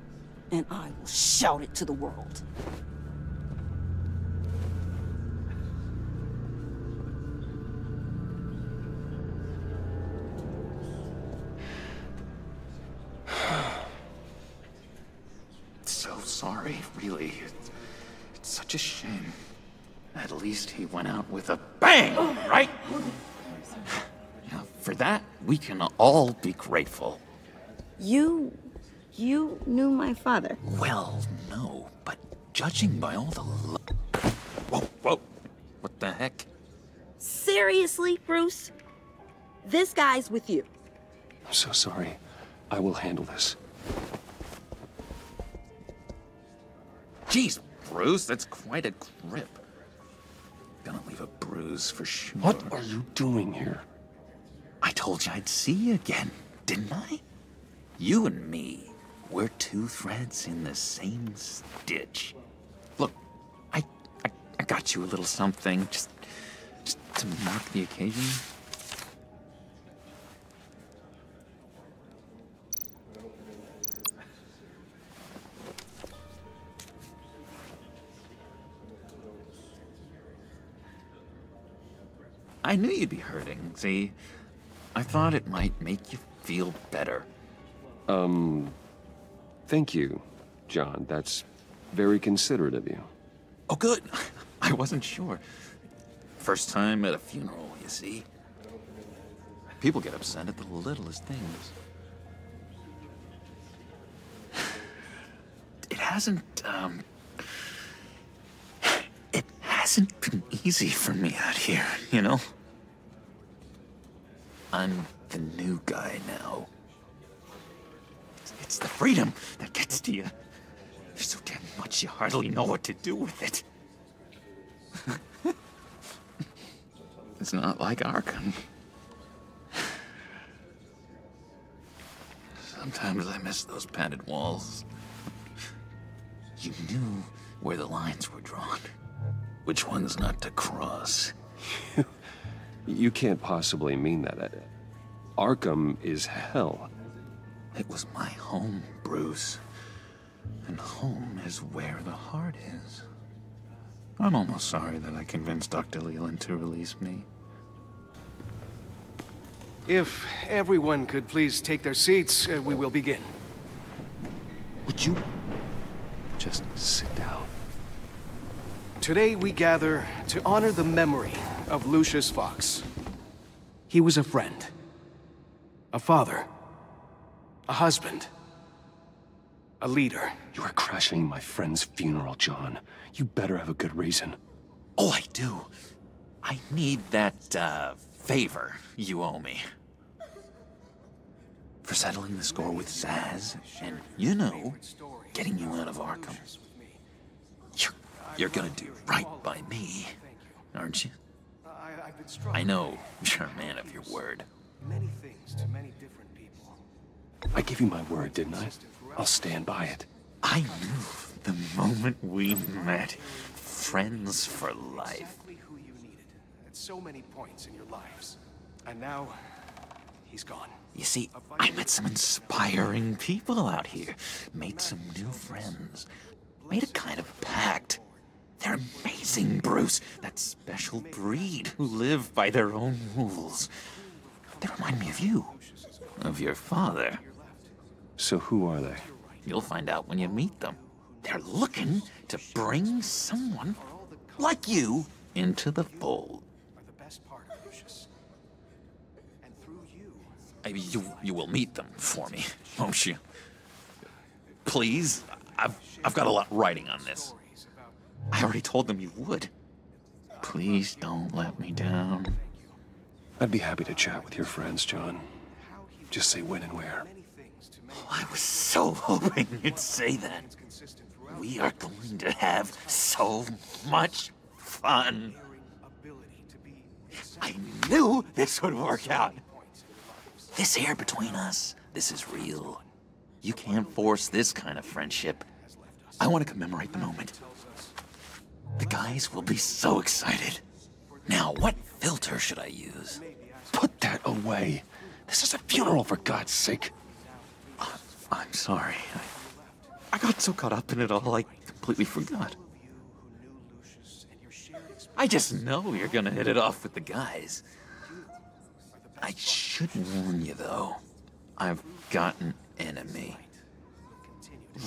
And I will shout it to the world. So sorry, really. It's such a shame. At least he went out with a bang, right? Now, for that, we can all be grateful. You knew my father? Well, no, but judging by all the Whoa. What the heck? Seriously, Bruce? This guy's with you. I'm so sorry. I will handle this. Jeez, Bruce, that's quite a grip. Gonna leave a bruise for sure. What are you doing here? I told you I'd see you again, didn't I? You and me, we're two threads in the same stitch. Look, I got you a little something, just to mark the occasion. I knew you'd be hurting, see? I thought it might make you feel better. Thank you, John. That's very considerate of you. Oh, good. I wasn't sure. First time at a funeral, you see? People get upset at the littlest things. It hasn't been easy for me out here, you know? I'm the new guy now. It's the freedom that gets to you. There's so damn much you hardly know what to do with it. It's not like Arkham. Sometimes I miss those padded walls. You knew where the lines were drawn. Which ones not to cross. You can't possibly mean that. Arkham is hell. It was my home, Bruce. And home is where the heart is. I'm almost sorry that I convinced Dr. Leland to release me. If everyone could please take their seats, we will begin. Would you just sit down? Today we gather to honor the memory of Lucius Fox. He was a friend, a father, a husband, a leader. You are crashing my friend's funeral, John. You better have a good reason. Oh, I do. I need that, favor you owe me. For settling the score with Zaz, and, you know, getting you out of Arkham. You're gonna do right by me, aren't you? I know you're a man of your word. Many things to many different people. I gave you my word, didn't I? I'll stand by it. I knew the moment we met. Friends for life. Exactly who you needed at so many points in your lives. And now, he's gone. You see, I met some inspiring people out here. Made some new friends. Made a kind of pact. They're amazing, Bruce. That special breed who live by their own rules. They remind me of you. Of your father. So who are they? You'll find out when you meet them. They're looking to bring someone like you into the fold. You will meet them for me, won't you? Please? I've got a lot writing on this. I already told them you would. Please don't let me down. I'd be happy to chat with your friends, John. Just say when and where. Oh, I was so hoping you'd say that. We are going to have so much fun. knew this would work out. This air between us, this is real. You can't force this kind of friendship. I want to commemorate the moment. The guys will be so excited. Now, what filter should I use? Put that away. This is a funeral, for God's sake. I'm sorry. I got so caught up in it all, I completely forgot. I just know you're gonna hit it off with the guys. I should warn you, though. I've got an enemy.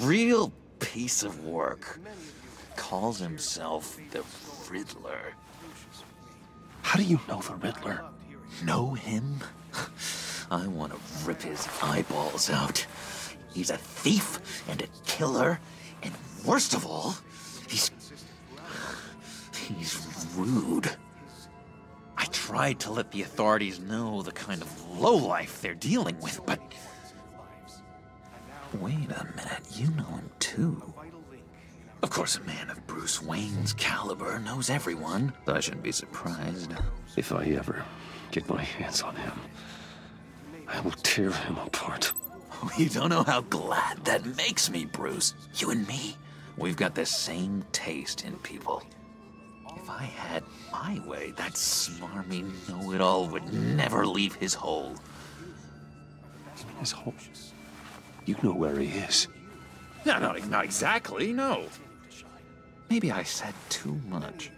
Real piece of work. Calls himself the Riddler. How do you know the Riddler? Know him? I want to rip his eyeballs out. He's a thief and a killer, and worst of all, he's rude. I tried to let the authorities know the kind of lowlife they're dealing with, but... Wait a minute, you know him too. Of course, a man of Bruce Wayne's caliber knows everyone, so I shouldn't be surprised. If I ever get my hands on him, I will tear him apart. You don't know how glad that makes me, Bruce. You and me, we've got the same taste in people. If I had my way, that smarmy know-it-all would never leave his hole. His hole? You know where he is. No, not exactly, no. Maybe I said too much.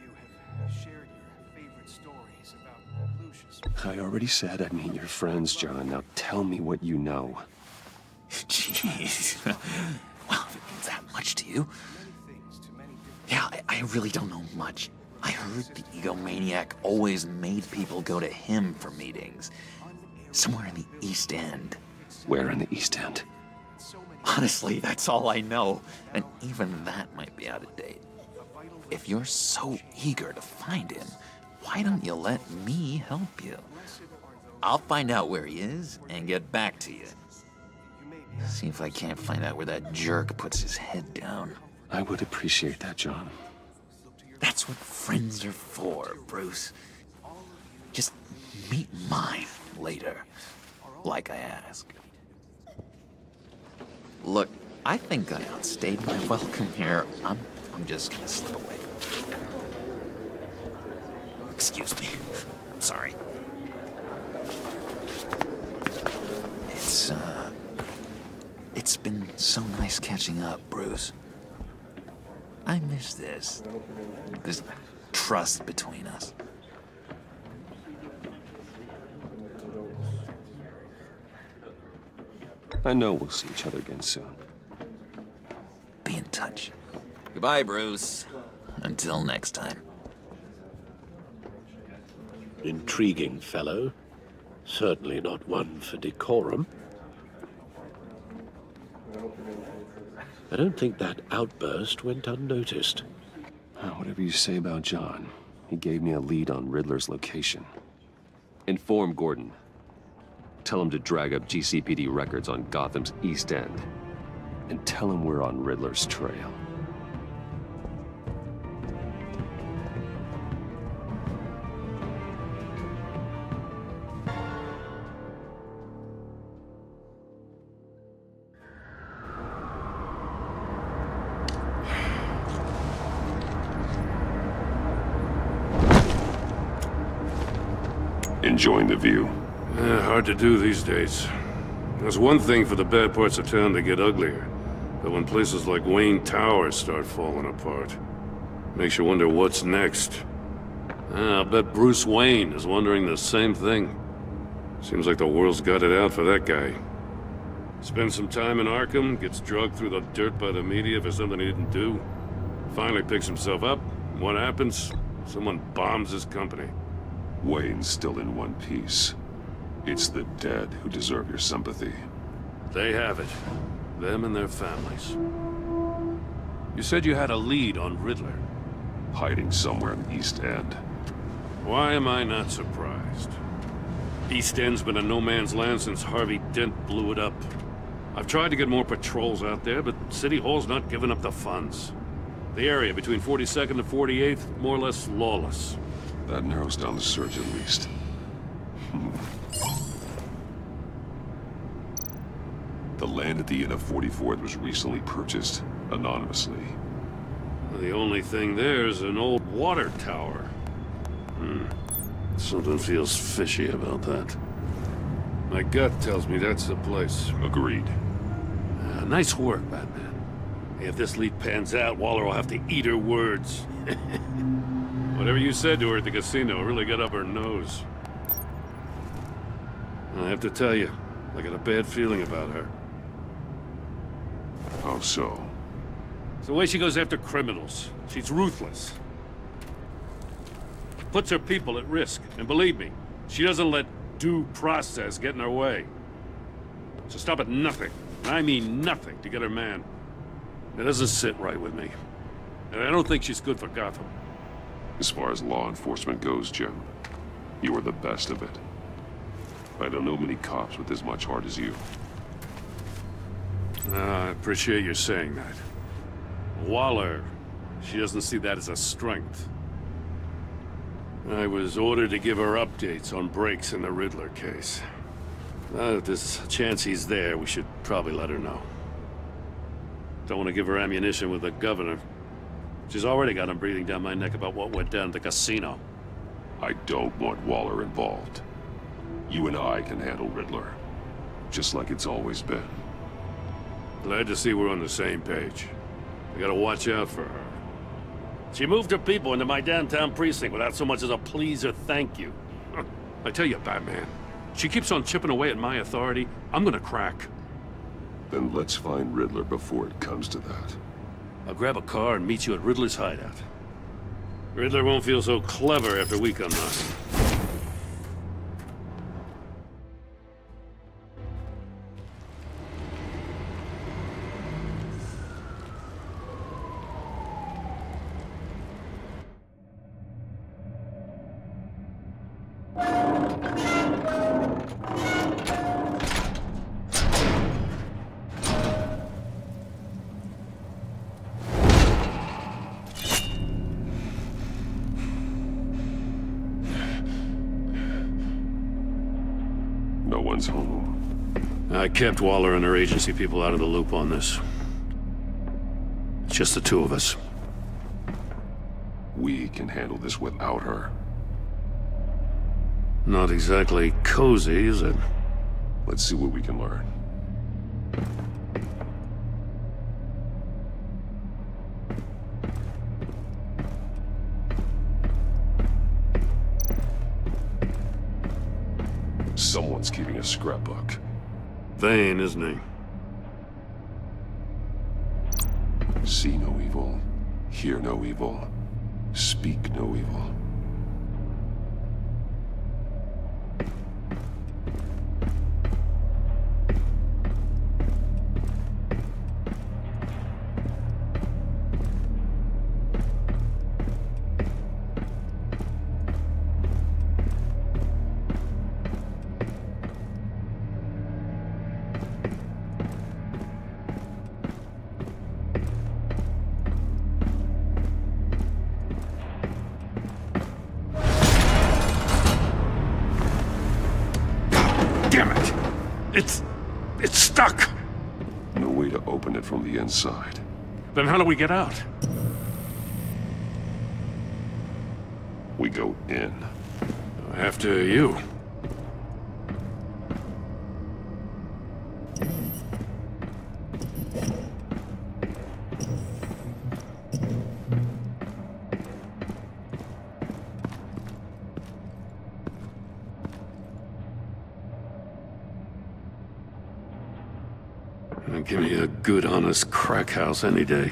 I already said I'd meet your friends, John. Now tell me what you know. Jeez. Well, if it means that much to you. Yeah, I really don't know much. I heard the egomaniac always made people go to him for meetings. Somewhere in the East End. Where in the East End? Honestly, that's all I know. And even that might be out of date. If you're so eager to find him, why don't you let me help you? I'll find out where he is and get back to you. See if I can't find out where that jerk puts his head down. I would appreciate that, John. That's what friends are for, Bruce. Just meet mine later, like I asked. Look, I think I outstayed my welcome here. I'm just gonna slip away. Excuse me. I'm sorry. It's been so nice catching up, Bruce. I miss this trust between us. I know we'll see each other again soon. Be in touch. Goodbye, Bruce. Until next time. Intriguing fellow. Certainly not one for decorum. I don't think that outburst went unnoticed. Whatever you say about John, he gave me a lead on Riddler's location. Inform Gordon. Tell him to drag up GCPD records on Gotham's East End. And tell him we're on Riddler's trail. Enjoying the view? Hard to do these days. There's one thing for the bad parts of town to get uglier, but when places like Wayne Tower start falling apart, makes you wonder what's next. I'll bet Bruce Wayne is wondering the same thing. Seems like the world's got it out for that guy. Spends some time in Arkham, gets drugged through the dirt by the media for something he didn't do. Finally picks himself up. What happens? Someone bombs his company. Wayne's still in one piece. It's the dead who deserve your sympathy. They have it. Them and their families. You said you had a lead on Riddler. Hiding somewhere in the East End. Why am I not surprised? East End's been a no-man's land since Harvey Dent blew it up. I've tried to get more patrols out there, but City Hall's not giving up the funds. The area between 42nd and 48th, more or less lawless. That narrows down the search at least. The land at the Inn of 44th was recently purchased anonymously. The only thing there is an old water tower. Something feels fishy about that. My gut tells me that's the place. Agreed. Nice work, Batman. Hey, if this lead pans out, Waller will have to eat her words. Whatever you said to her at the casino really got up her nose. I have to tell you, I got a bad feeling about her. How so? It's the way she goes after criminals. She's ruthless. Puts her people at risk. And believe me, she doesn't let due process get in her way. So stop at nothing, and I mean nothing, to get her man. It doesn't sit right with me. And I don't think she's good for Gotham. As far as law enforcement goes, Jim, you are the best of it. I don't know many cops with as much heart as you. I appreciate you saying that. Waller, she doesn't see that as a strength. I was ordered to give her updates on breaks in the Riddler case. If there's a chance he's there, we should probably let her know. Don't want to give her ammunition with the governor. She's already got him breathing down my neck about what went down at the casino. I don't want Waller involved. You and I can handle Riddler, just like it's always been. Glad to see we're on the same page. We gotta watch out for her. She moved her people into my downtown precinct without so much as a please or thank you. I tell you, Batman, she keeps on chipping away at my authority, I'm gonna crack. Then let's find Riddler before it comes to that. I'll grab a car and meet you at Riddler's hideout. Riddler won't feel so clever after we come knocking. No one's home. I kept Waller and her agency people out of the loop on this. It's just the two of us. We can handle this without her. Not exactly cozy, is it? Let's see what we can learn. Someone's keeping a scrapbook. Vane, isn't he? See no evil, hear no evil, speak no evil. Damn it! It's stuck! No way to open it from the inside. Then how do we get out? We go in. After you. Give me a good, honest crack house any day.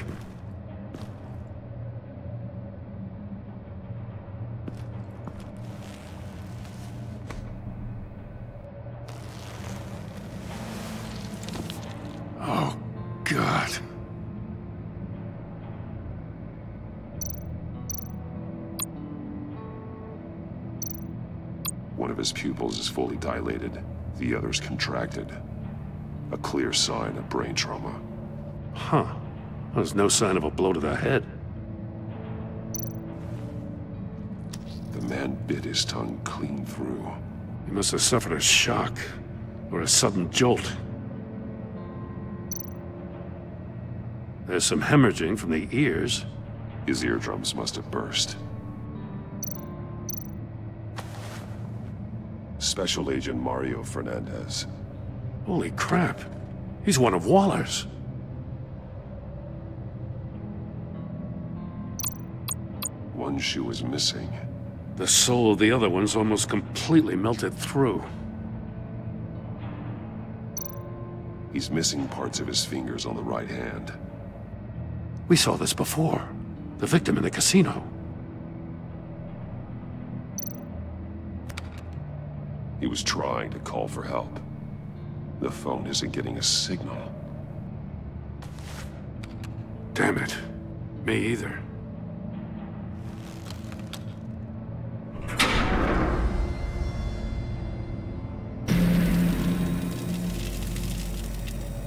Oh, God. One of his pupils is fully dilated. The other's contracted. A clear sign of brain trauma. Huh. There's no sign of a blow to the head. The man bit his tongue clean through. He must have suffered a shock, or a sudden jolt. There's some hemorrhaging from the ears. His eardrums must have burst. Special Agent Mario Fernandez. Holy crap. He's one of Waller's. One shoe is missing. The sole of the other one's almost completely melted through. He's missing parts of his fingers on the right hand. We saw this before. The victim in the casino. He was trying to call for help. The phone isn't getting a signal. Damn it. Me either.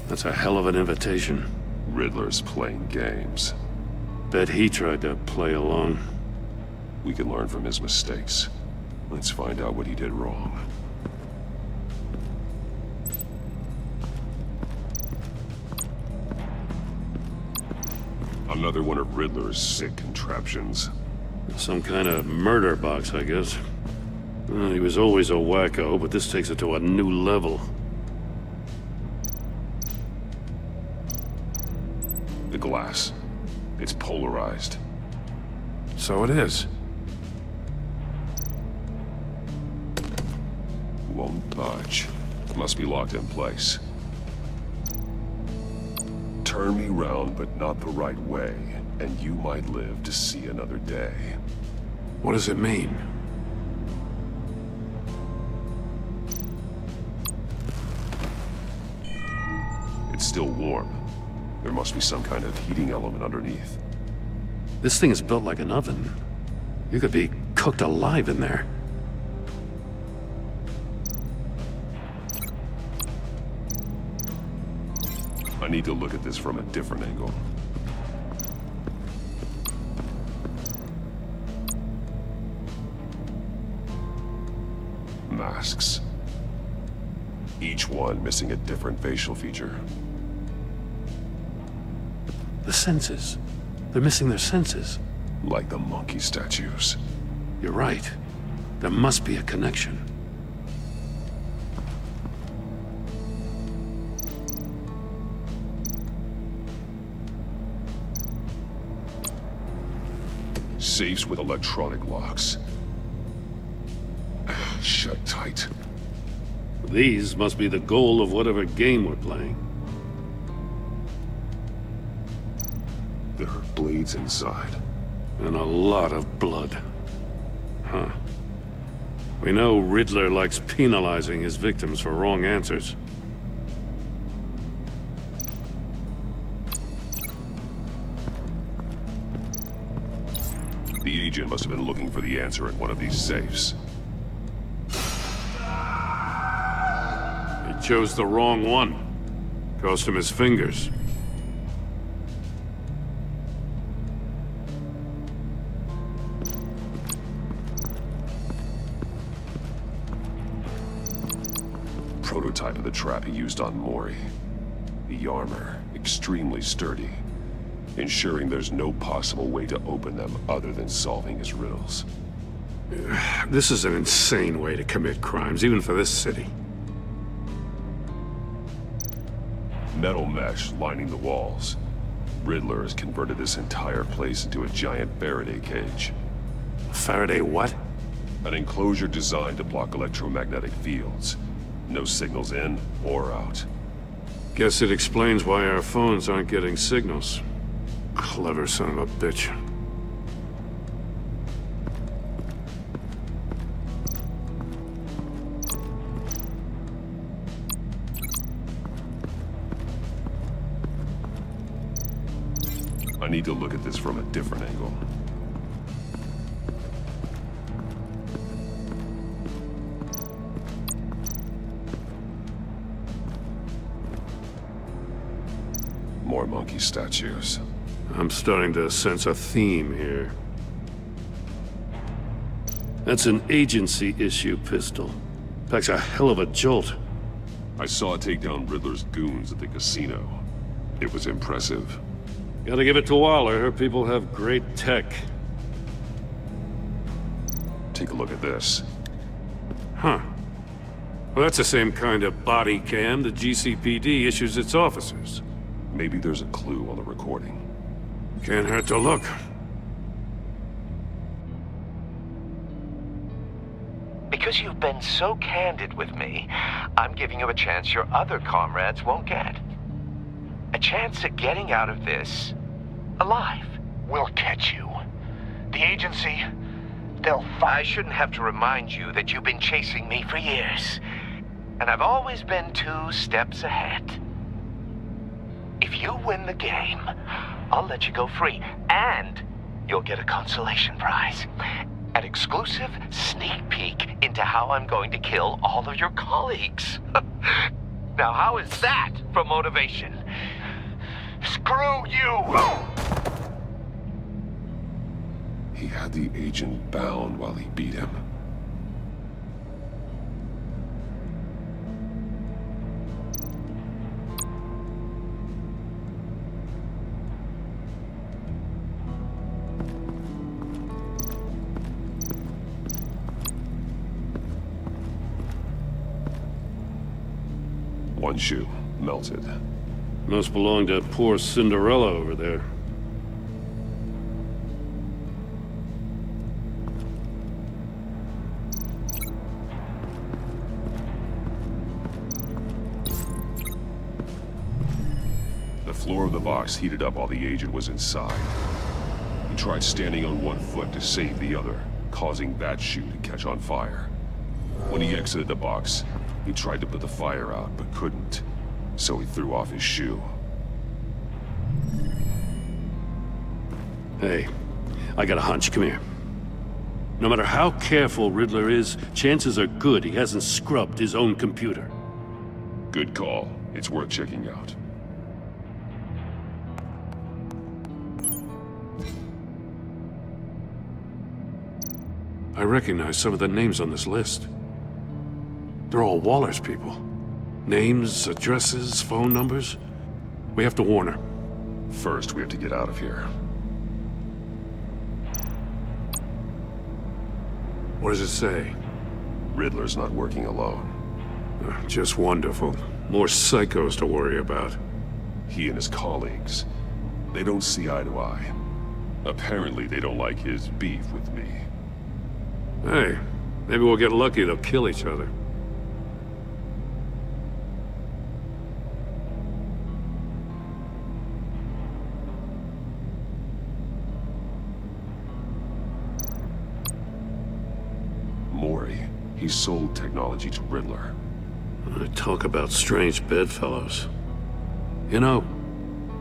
That's a hell of an invitation. Riddler's playing games. Bet he tried to play along. We can learn from his mistakes. Let's find out what he did wrong. Another one of Riddler's sick contraptions. Some kind of murder box, I guess. He was always a wacko, but this takes it to a new level. The glass. It's polarized. So it is. Won't budge. Must be locked in place. Turn me round, but not the right way, and you might live to see another day. What does it mean? It's still warm. There must be some kind of heating element underneath. This thing is built like an oven. You could be cooked alive in there. I need to look at this from a different angle. Masks. Each one missing a different facial feature. The senses. They're missing their senses. Like the monkey statues. You're right. There must be a connection. Safes with electronic locks. Shut tight. These must be the goal of whatever game we're playing. There are blades inside. And a lot of blood. Huh. We know Riddler likes penalizing his victims for wrong answers. The agent must have been looking for the answer in one of these safes. He chose the wrong one. Cost him his fingers. Prototype of the trap he used on Mori. The armor, extremely sturdy, ensuring there's no possible way to open them other than solving his riddles. This is an insane way to commit crimes, even for this city. Metal mesh lining the walls. Riddler has converted this entire place into a giant Faraday cage. Faraday what? An enclosure designed to block electromagnetic fields. No signals in or out. Guess it explains why our phones aren't getting signals. Clever son of a bitch. I need to look at this from a different angle. More monkey statues. I'm starting to sense a theme here. That's an agency issue pistol. Packs a hell of a jolt. I saw it take down Riddler's goons at the casino. It was impressive. Gotta give it to Waller. Her people have great tech. Take a look at this. Huh. Well, that's the same kind of body cam the GCPD issues its officers. Maybe there's a clue on the recording. Can't hurt to look. Because you've been so candid with me, I'm giving you a chance your other comrades won't get. A chance at getting out of this alive. We'll catch you. The agency, they'll find... I shouldn't have to remind you that you've been chasing me for years. And I've always been 2 steps ahead. If you win the game, I'll let you go free. And you'll get a consolation prize. An exclusive sneak peek into how I'm going to kill all of your colleagues. Now, how is that for motivation? Screw you! He had the agent bound while he beat him. One shoe, melted. Must belong to poor Cinderella over there. The floor of the box heated up while the agent was inside. He tried standing on one foot to save the other, causing that shoe to catch on fire. When he exited the box, he tried to put the fire out, but couldn't, so he threw off his shoe. Hey, I got a hunch. Come here. No matter how careful Riddler is, chances are good he hasn't scrubbed his own computer. Good call. It's worth checking out. I recognize some of the names on this list. They're all Waller's people. Names, addresses, phone numbers. We have to warn her. First, we have to get out of here. What does it say? Riddler's not working alone. Just wonderful. More psychos to worry about. He and his colleagues, they don't see eye to eye. Apparently, they don't like his beef with me. Hey, maybe we'll get lucky they'll kill each other. He sold technology to Riddler. Talk about strange bedfellows. You know,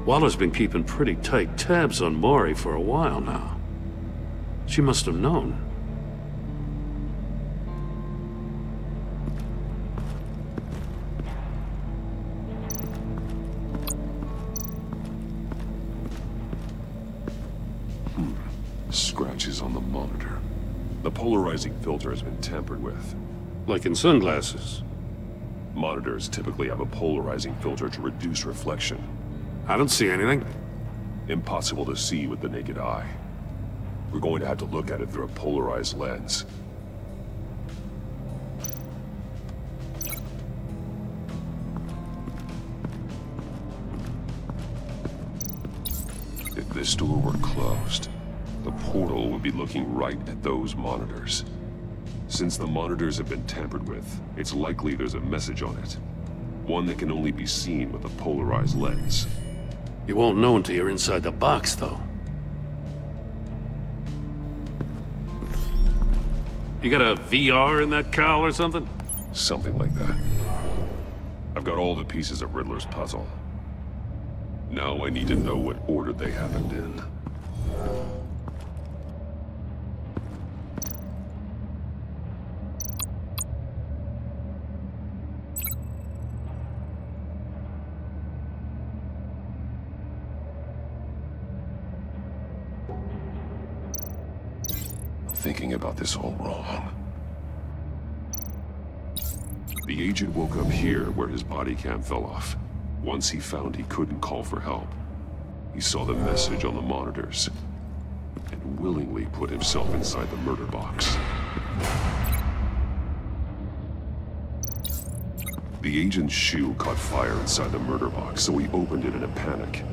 Waller's been keeping pretty tight tabs on Maury for a while now. She must have known. Scratches on the monitor. The polarizing filter has been tampered with. Like in sunglasses. Monitors typically have a polarizing filter to reduce reflection. I don't see anything. Impossible to see with the naked eye. We're going to have to look at it through a polarized lens. If this door were closed, the portal would be looking right at those monitors. Since the monitors have been tampered with, it's likely there's a message on it. One that can only be seen with a polarized lens. You won't know until you're inside the box, though. You got a VR in that cowl or something? Something like that. I've got all the pieces of Riddler's puzzle. Now I need to know what order they happened in. Thinking about this all wrong. The agent woke up here where his body cam fell off. Once he found he couldn't call for help, he saw the message on the monitors and willingly put himself inside the murder box. The agent's shoe caught fire inside the murder box, so he opened it in a panic.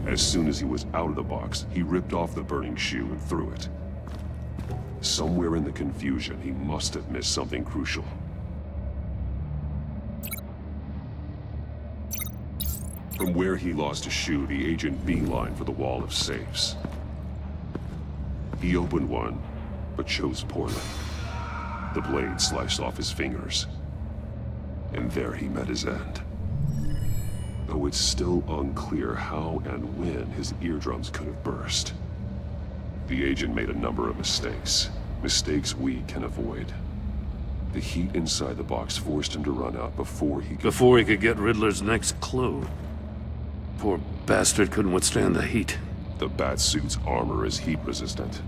As soon as he was out of the box, he ripped off the burning shoe and threw it. Somewhere in the confusion, he must have missed something crucial. From where he lost a shoe, the agent beelined for the wall of safes. He opened one, but chose poorly. The blade sliced off his fingers. And there he met his end. Though it's still unclear how and when his eardrums could have burst. The agent made a number of mistakes. Mistakes we can avoid. The heat inside the box forced him to run out before he could get Riddler's next clue. Poor bastard couldn't withstand the heat. The Batsuit's armor is heat resistant.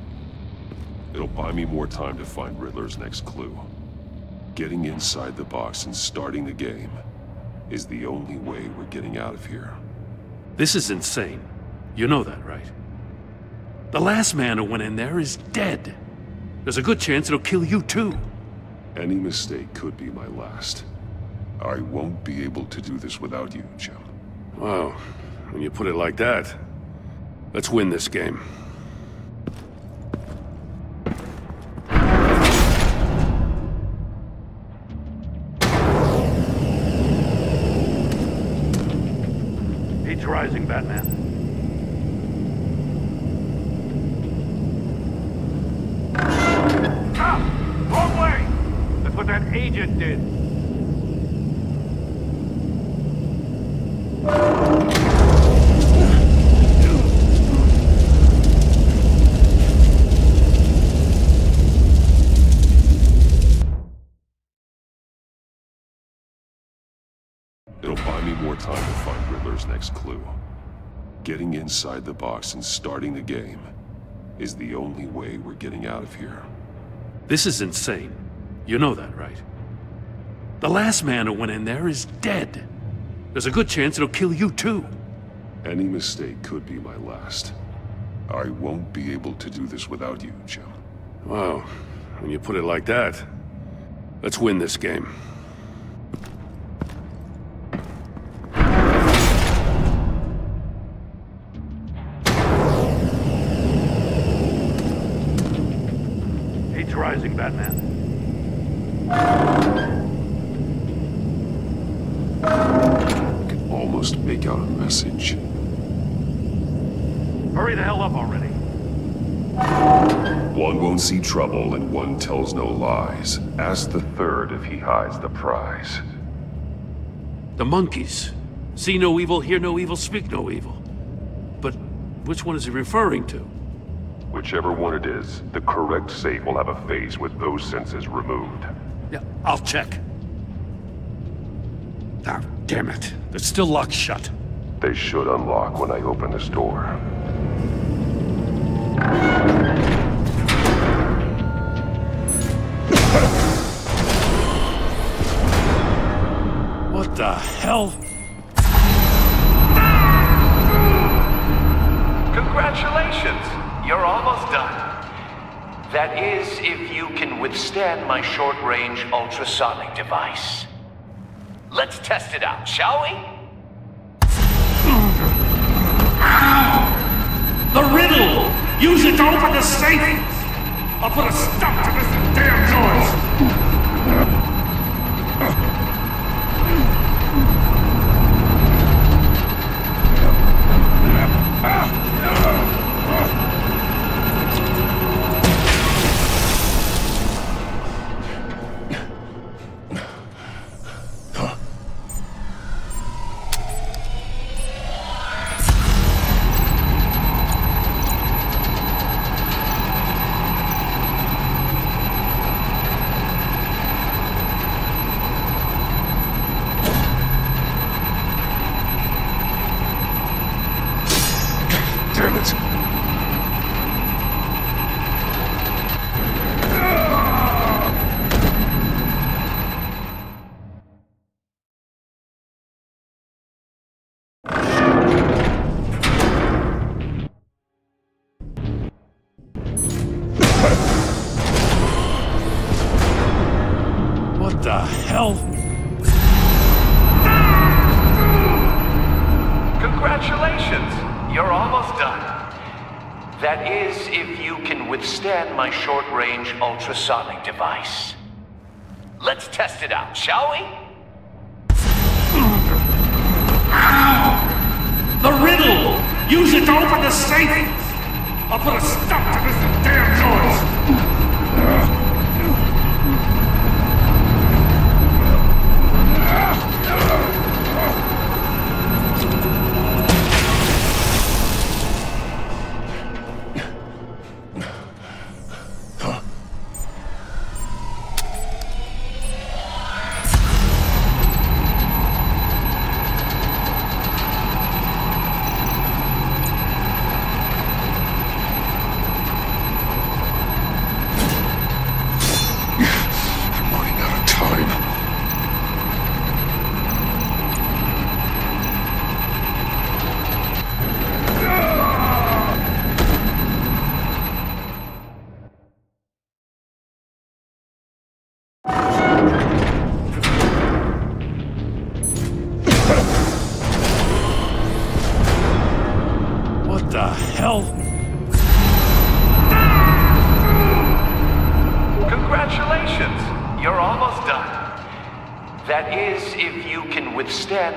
It'll buy me more time to find Riddler's next clue. Getting inside the box and starting the game is the only way we're getting out of here. This is insane. You know that, right? The last man who went in there is dead. There's a good chance it'll kill you too. Any mistake could be my last. I won't be able to do this without you, Jim. Wow, when you put it like that, let's win this game. Heat's rising, Batman. Wrong way! That's what that agent did. It'll buy me more time to find Riddler's next clue. Getting inside the box and starting the game is the only way we're getting out of here. This is insane. You know that, right? The last man who went in there is dead. There's a good chance it'll kill you too. Any mistake could be my last. I won't be able to do this without you, Jim. Wow, when you put it like that, let's win this game. Heat's rising, Batman. I can almost make out a message. Hurry the hell up already. One won't see trouble and one tells no lies. Ask the third if he hides the prize. The monkeys. See no evil, hear no evil, speak no evil. But which one is he referring to? Whichever one it is, the correct safe will have a face with those senses removed. Yeah, I'll check. Ah, damn it. They're still locked shut. They should unlock when I open this door. What the hell? Congratulations! You're almost done. That is, if you can withstand my short-range ultrasonic device. Let's test it out, shall we? The riddle! Use it to open the safe! I'll put a stop to this damn noise! What the hell? Congratulations! You're almost done. That is, if you can withstand my short-range ultrasonic device. Let's test it out, shall we? The riddle! Use it to open the safe! I'll put a stop to this damn noise!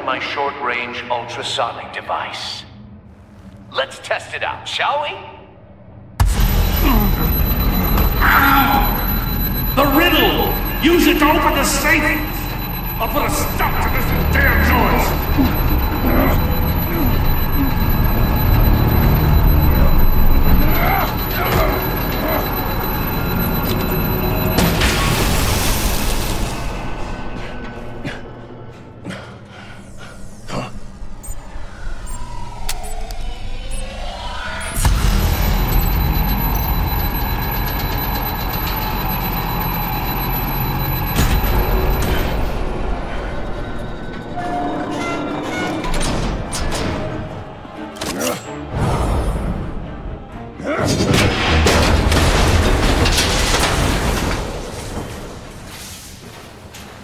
My short-range ultrasonic device. Let's test it out, shall we? The riddle! Use it to open the safe! I'll put a stop to this damn noise!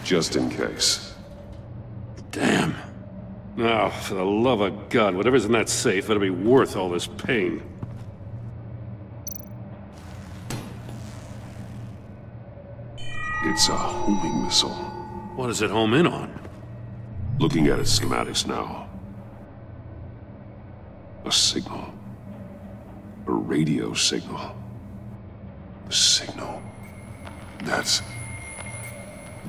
Just in case. Damn. Now, for the love of God, whatever's in that safe better be worth all this pain. It's a homing missile. What does it home in on? Looking at its schematics now. A signal. A radio signal. A signal.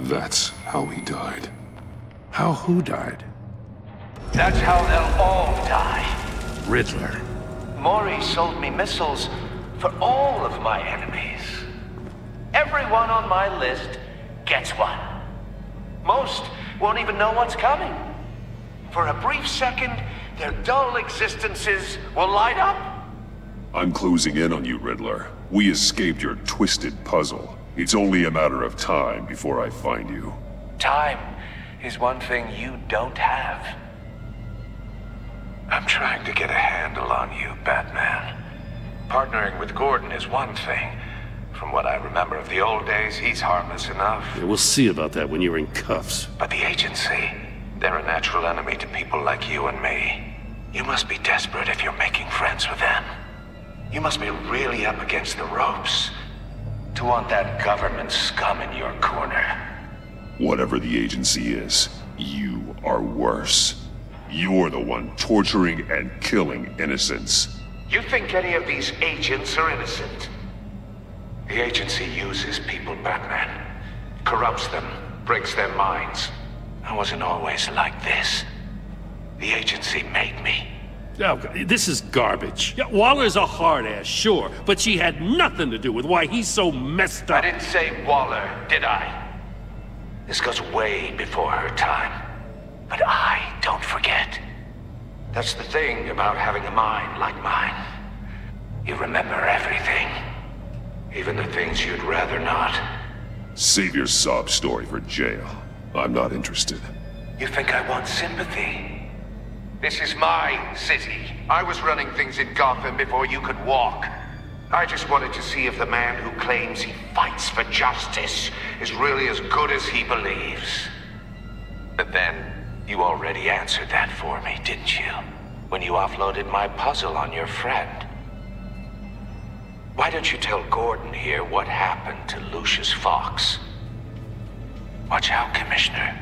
That's how he died. How who died? That's how they'll all die. Riddler. Mori sold me missiles for all of my enemies. Everyone on my list gets one. Most won't even know what's coming. For a brief second, their dull existences will light up. I'm closing in on you, Riddler. We escaped your twisted puzzle. It's only a matter of time before I find you. Time is one thing you don't have. I'm trying to get a handle on you, Batman. Partnering with Gordon is one thing. From what I remember of the old days, he's harmless enough. Yeah, we'll see about that when you're in cuffs. But the agency, they're a natural enemy to people like you and me. You must be desperate if you're making friends with them. You must be really up against the ropes to want that government scum in your corner. Whatever the agency is, you are worse. You're the one torturing and killing innocents. You think any of these agents are innocent? The agency uses people, Batman. Corrupts them, breaks their minds. I wasn't always like this. The agency made me. Oh, this is garbage. Yeah, Waller's a hard-ass, sure, but she had nothing to do with why he's so messed up. I didn't say Waller, did I? This goes way before her time. But I don't forget. That's the thing about having a mind like mine. You remember everything. Even the things you'd rather not. Save your sob story for jail. I'm not interested. You think I want sympathy? This is my city. I was running things in Gotham before you could walk. I just wanted to see if the man who claims he fights for justice is really as good as he believes. But then, you already answered that for me, didn't you? When you offloaded my puzzle on your friend. Why don't you tell Gordon here what happened to Lucius Fox? Watch out, Commissioner.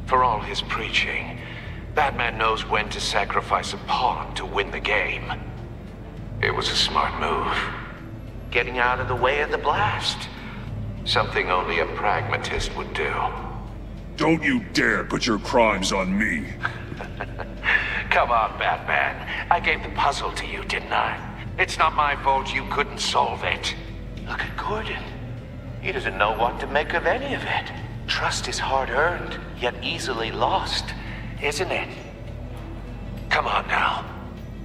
For all his preaching, Batman knows when to sacrifice a pawn to win the game. It was a smart move. Getting out of the way of the blast. Something only a pragmatist would do. Don't you dare put your crimes on me. Come on, Batman. I gave the puzzle to you, didn't I? It's not my fault you couldn't solve it. Look at Gordon. He doesn't know what to make of any of it. Trust is hard-earned, yet easily lost, isn't it? Come on now.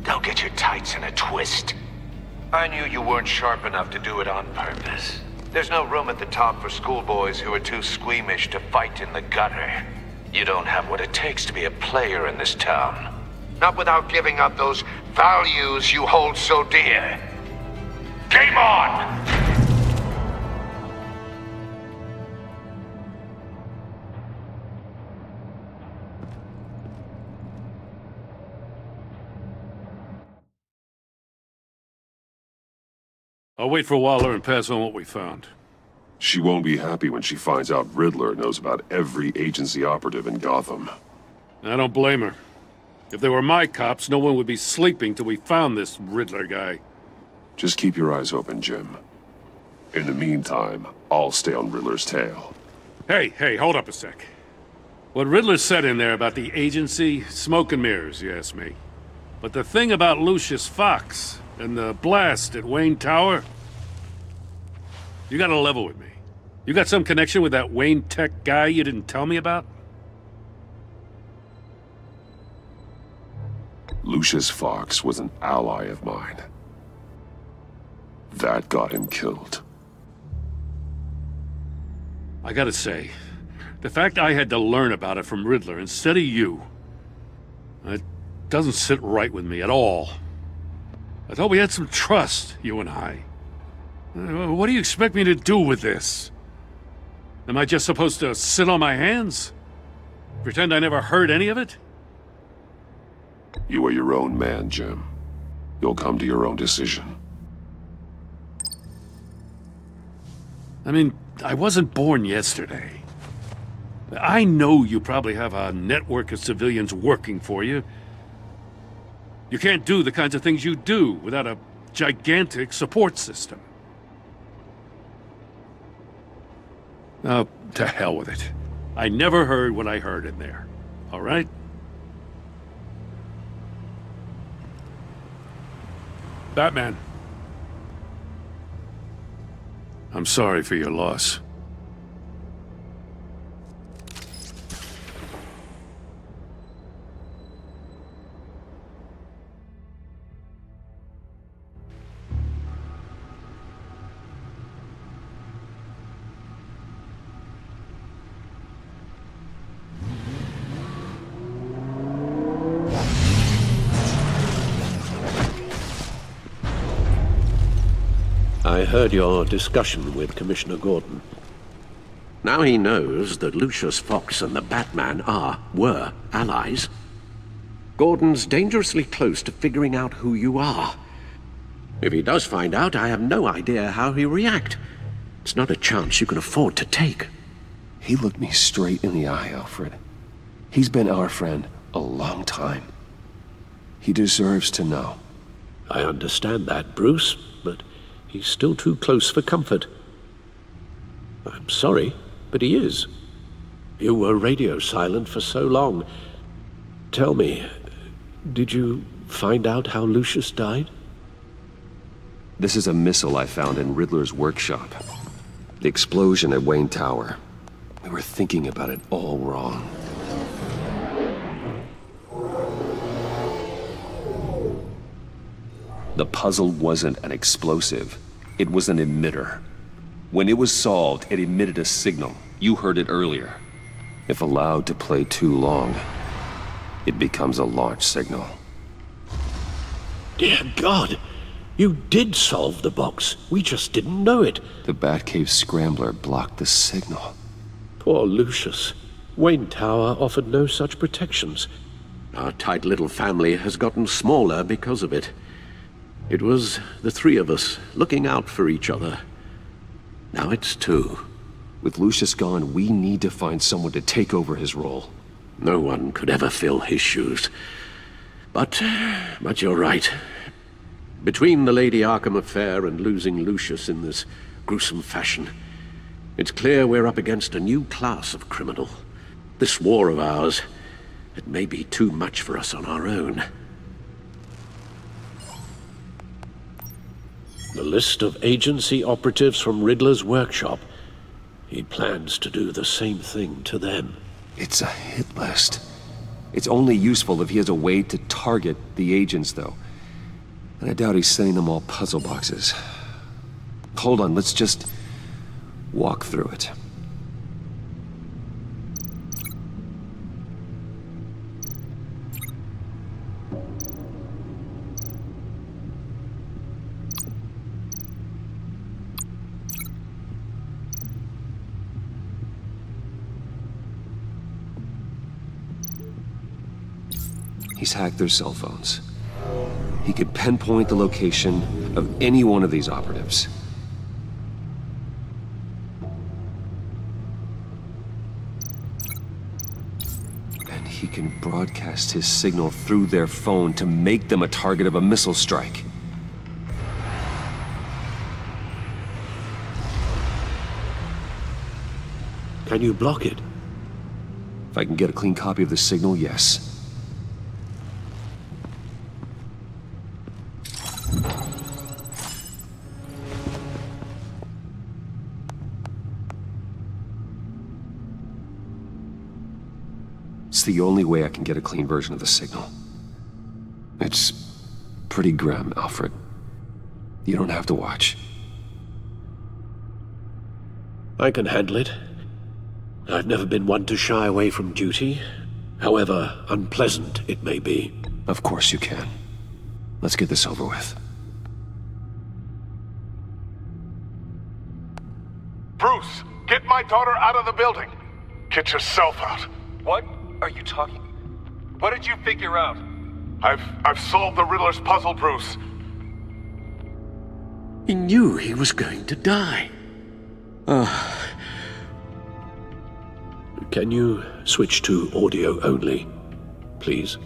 Don't get your tights in a twist. I knew you weren't sharp enough to do it on purpose. There's no room at the top for schoolboys who are too squeamish to fight in the gutter. You don't have what it takes to be a player in this town. Not without giving up those values you hold so dear. Game on! I'll wait for Waller and pass on what we found. She won't be happy when she finds out Riddler knows about every agency operative in Gotham. I don't blame her. If they were my cops, no one would be sleeping till we found this Riddler guy. Just keep your eyes open, Jim. In the meantime, I'll stay on Riddler's tail. Hey, hold up a sec. What Riddler said in there about the agency, smoke and mirrors, you ask me. But the thing about Lucius Fox and the blast at Wayne Tower, you gotta level with me. You got some connection with that Wayne Tech guy you didn't tell me about? Lucius Fox was an ally of mine. That got him killed. I gotta say, the fact I had to learn about it from Riddler instead of you, it doesn't sit right with me at all. I thought we had some trust, you and I. What do you expect me to do with this? Am I just supposed to sit on my hands? Pretend I never heard any of it? You are your own man, Jim. You'll come to your own decision. I mean, I wasn't born yesterday. I know you probably have a network of civilians working for you. You can't do the kinds of things you do without a gigantic support system. Oh, to hell with it. I never heard what I heard in there. All right? Batman. I'm sorry for your loss. I heard your discussion with Commissioner Gordon. Now he knows that Lucius Fox and the Batman were allies. Gordon's dangerously close to figuring out who you are. If he does find out, I have no idea how he'll react. It's not a chance you can afford to take. He looked me straight in the eye, Alfred. He's been our friend a long time. He deserves to know. I understand that, Bruce, but he's still too close for comfort. I'm sorry, but he is. You were radio silent for so long. Tell me, did you find out how Lucius died? This is a missile I found in Riddler's workshop. The explosion at Wayne Tower. We were thinking about it all wrong. The puzzle wasn't an explosive. It was an emitter. When it was solved, it emitted a signal. You heard it earlier. If allowed to play too long, it becomes a launch signal. Dear God! You did solve the box. We just didn't know it. The Batcave scrambler blocked the signal. Poor Lucius. Wayne Tower offered no such protections. Our tight little family has gotten smaller because of it. It was the three of us looking out for each other. Now it's two. With Lucius gone, we need to find someone to take over his role. No one could ever fill his shoes. But you're right. Between the Lady Arkham affair and losing Lucius in this gruesome fashion, it's clear we're up against a new class of criminal. This war of ours, it may be too much for us on our own. The list of agency operatives from Riddler's workshop. He plans to do the same thing to them. It's a hit list. It's only useful if he has a way to target the agents, though. And I doubt he's sending them all puzzle boxes. Hold on, let's just walk through it. He's hacked their cell phones. He could pinpoint the location of any one of these operatives. And he can broadcast his signal through their phone to make them a target of a missile strike. Can you block it? If I can get a clean copy of the signal, yes. It's the only way I can get a clean version of the signal. It's pretty grim, Alfred. You don't have to watch. I can handle it. I've never been one to shy away from duty, however unpleasant it may be. Of course you can. Let's get this over with. Bruce, get my daughter out of the building. Get yourself out. What are you talking? What did you figure out? I've solved the Riddler's puzzle, Bruce. He knew he was going to die. Can you switch to audio only, please?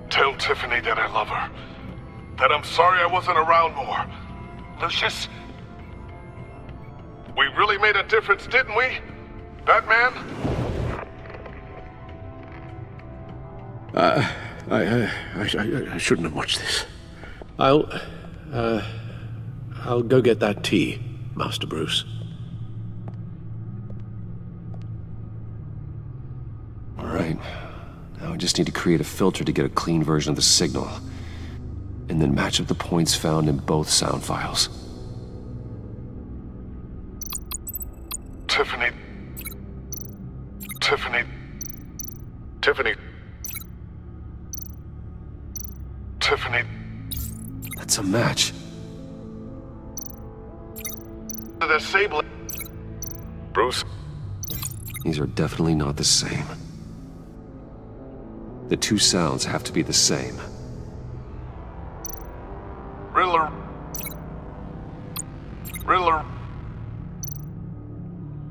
Tell Tiffany that I love her. That I'm sorry I wasn't around more. Lucius? We really made a difference, didn't we? Batman? I shouldn't have watched this. I'll go get that tea, Master Bruce. All right. Now I just need to create a filter to get a clean version of the signal, and then match up the points found in both sound files. Tiffany. That's a match. The sable. Bruce. These are definitely not the same. The two sounds have to be the same. Riddler.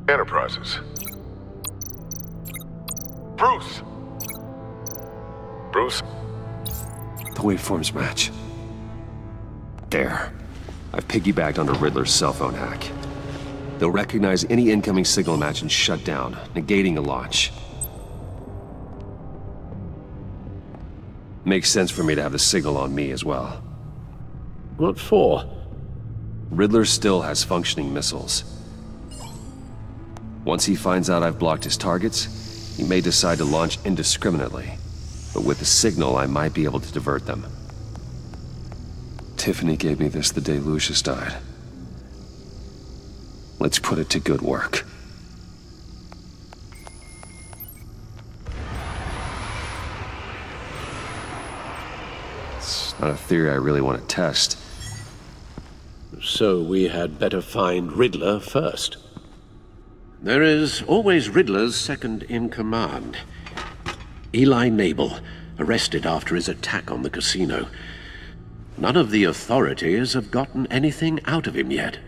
Enterprises. Bruce. The waveforms match. There. I've piggybacked onto Riddler's cell phone hack. They'll recognize any incoming signal match and shut down, negating a launch. Makes sense for me to have the signal on me as well. What for? Riddler still has functioning missiles. Once he finds out I've blocked his targets, he may decide to launch indiscriminately. But with the signal, I might be able to divert them. Tiffany gave me this the day Lucius died. Let's put it to good work. Not a theory I really want to test. So we had better find Riddler first. There is always Riddler's second-in-command. Eli Nabel, arrested after his attack on the casino. None of the authorities have gotten anything out of him yet.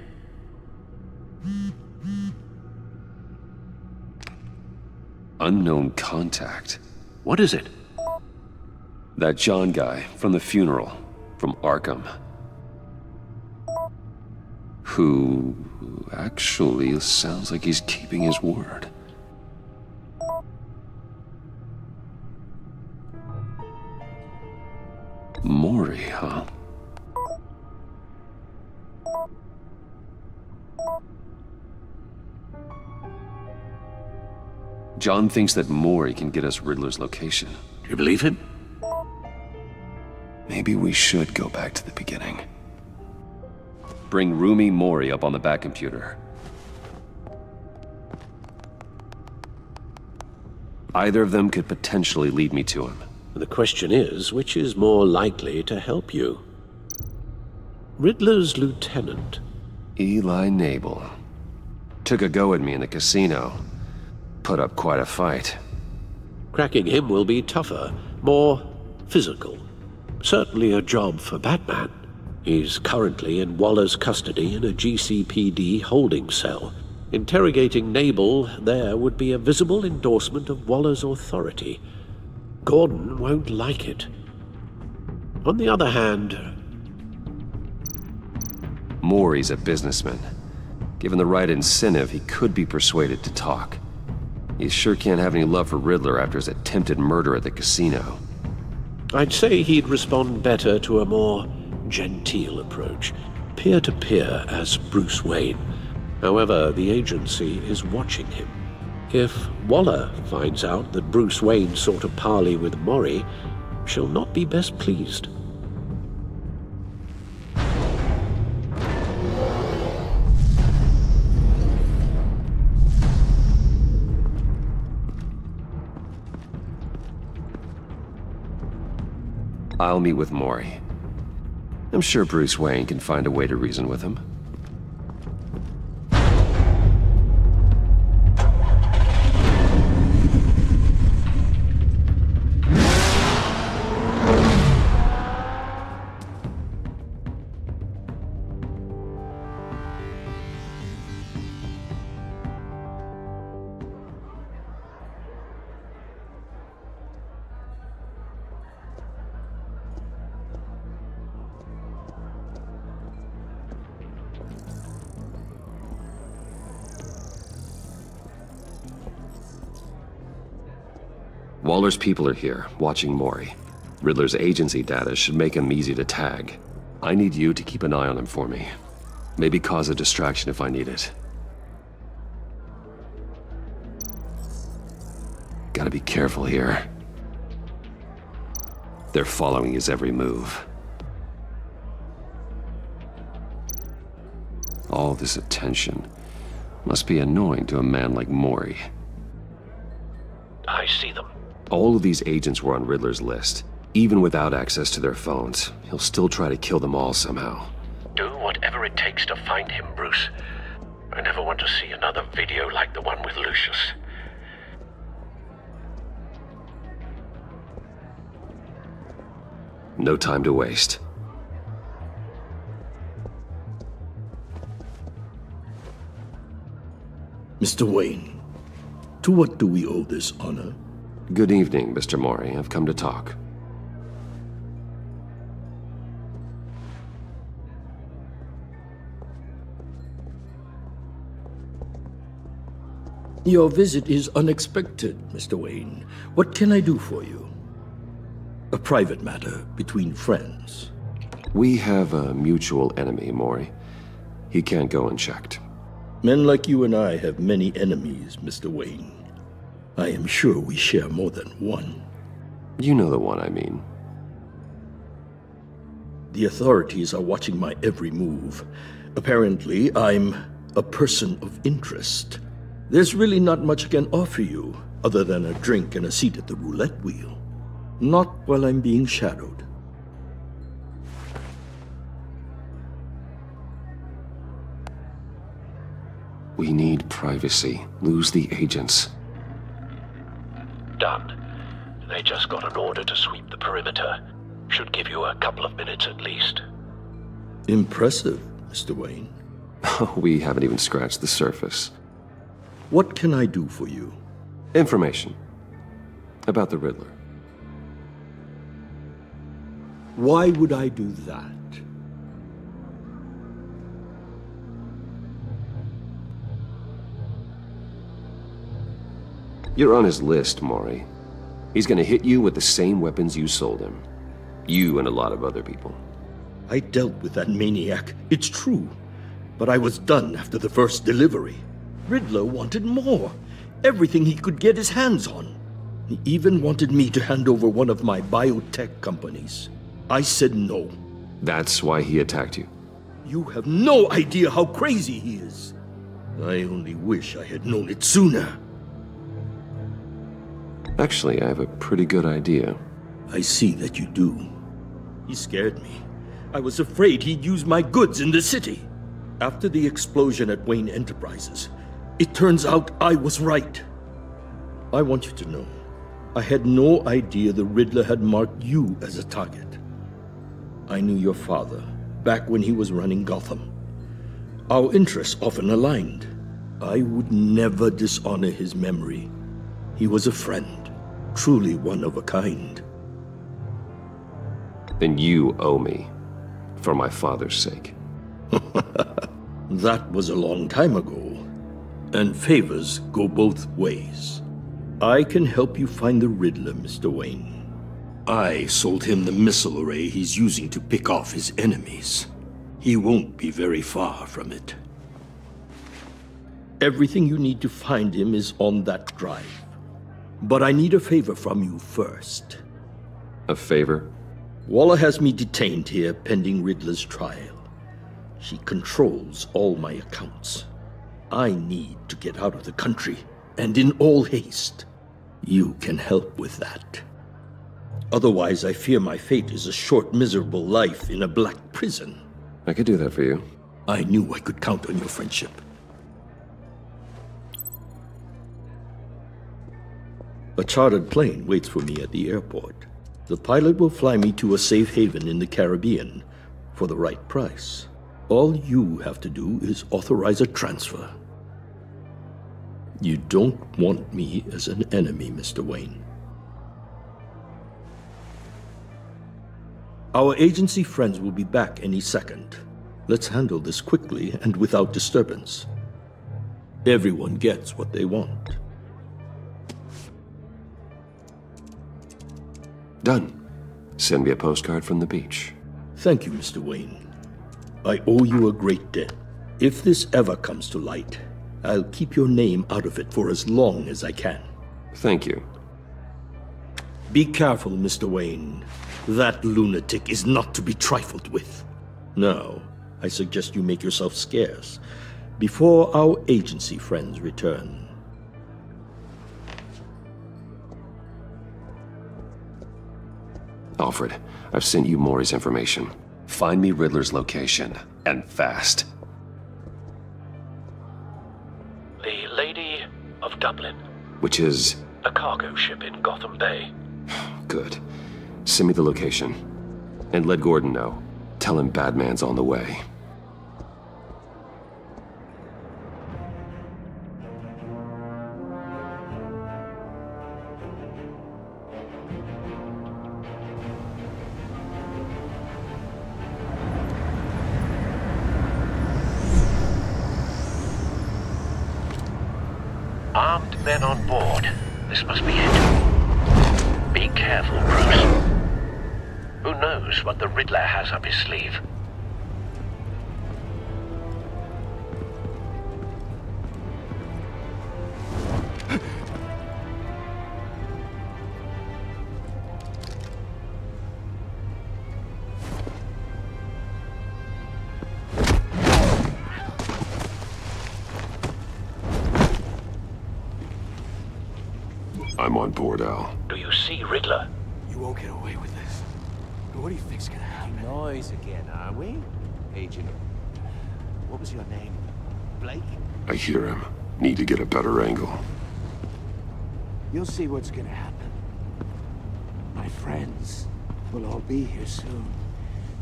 Unknown contact. What is it? That John guy from the funeral, from Arkham. Who actually sounds like he's keeping his word. Maury, huh? John thinks that Maury can get us Riddler's location. Do you believe him? Maybe we should go back to the beginning. Bring Rumi Maury up on the back computer. Either of them could potentially lead me to him. The question is, which is more likely to help you? Riddler's lieutenant. Eli Nabel. Took a go at me in the casino. Put up quite a fight. Cracking him will be tougher, more physical. Certainly a job for Batman. He's currently in Waller's custody in a GCPD holding cell. Interrogating Nabel there would be a visible endorsement of Waller's authority. Gordon won't like it. On the other hand... Maury's a businessman. Given the right incentive, he could be persuaded to talk. He sure can't have any love for Riddler after his attempted murder at the casino. I'd say he'd respond better to a more genteel approach, peer-to-peer as Bruce Wayne. However, the agency is watching him. If Waller finds out that Bruce Wayne sought a parley with Maury, she'll not be best pleased. I'll meet with Maury. I'm sure Bruce Wayne can find a way to reason with him. Waller's people are here, watching Maury. Riddler's agency data should make him easy to tag. I need you to keep an eye on him for me. Maybe cause a distraction if I need it. Gotta be careful here. They're following his every move. All this attention must be annoying to a man like Maury. I see them. All of these agents were on Riddler's list. Even without access to their phones, he'll still try to kill them all somehow. Do whatever it takes to find him, Bruce. I never want to see another video like the one with Lucius. No time to waste. Mr. Wayne, to what do we owe this honor? Good evening, Mr. Maury. I've come to talk. Your visit is unexpected, Mr. Wayne. What can I do for you? A private matter between friends. We have a mutual enemy, Maury. He can't go unchecked. Men like you and I have many enemies, Mr. Wayne. I am sure we share more than one. You know the one I mean. The authorities are watching my every move. Apparently, I'm a person of interest. There's really not much I can offer you, other than a drink and a seat at the roulette wheel. Not while I'm being shadowed. We need privacy. Lose the agents. Done. They just got an order to sweep the perimeter. Should give you a couple of minutes at least. Impressive, Mr. Wayne. We haven't even scratched the surface. What can I do for you? Information. About the Riddler. Why would I do that? You're on his list, Maury. He's gonna hit you with the same weapons you sold him. You and a lot of other people. I dealt with that maniac, it's true. But I was done after the first delivery. Riddler wanted more. Everything he could get his hands on. He even wanted me to hand over one of my biotech companies. I said no. That's why he attacked you? You have no idea how crazy he is. I only wish I had known it sooner. Actually, I have a pretty good idea. I see that you do. He scared me. I was afraid he'd use my goods in the city. After the explosion at Wayne Enterprises, it turns out I was right. I want you to know, I had no idea the Riddler had marked you as a target. I knew your father back when he was running Gotham. Our interests often aligned. I would never dishonor his memory. He was a friend, truly one of a kind. Then you owe me, for my father's sake. That was a long time ago, and favors go both ways. I can help you find the Riddler, Mr. Wayne. I sold him the missile array he's using to pick off his enemies. He won't be very far from it. Everything you need to find him is on that drive. But I need a favor from you first. A favor? Waller has me detained here pending Riddler's trial. She controls all my accounts. I need to get out of the country, and in all haste. You can help with that. Otherwise, I fear my fate is a short, miserable life in a black prison. I could do that for you. I knew I could count on your friendship. A chartered plane waits for me at the airport. The pilot will fly me to a safe haven in the Caribbean for the right price. All you have to do is authorize a transfer. You don't want me as an enemy, Mr. Wayne. Our agency friends will be back any second. Let's handle this quickly and without disturbance. Everyone gets what they want. Done. Send me a postcard from the beach. Thank you, Mr. Wayne. I owe you a great debt. If this ever comes to light, I'll keep your name out of it for as long as I can. Thank you. Be careful, Mr. Wayne. That lunatic is not to be trifled with. Now, I suggest you make yourself scarce before our agency friends return. Alfred, I've sent you Maury's information. Find me Riddler's location, and fast. The Lady of Dublin. Which is? A cargo ship in Gotham Bay. Good. Send me the location. And let Gordon know. Tell him Batman's on the way. Armed men on board. This must be it. Be careful, Bruce. Who knows what the Riddler has up his sleeve? I'm on board, Al. Do you see Riddler? You won't get away with this. What do you think's gonna happen? Noise again, are we? Agent, what was your name? Blake? I hear him. Need to get a better angle. You'll see what's gonna happen. My friends will all be here soon.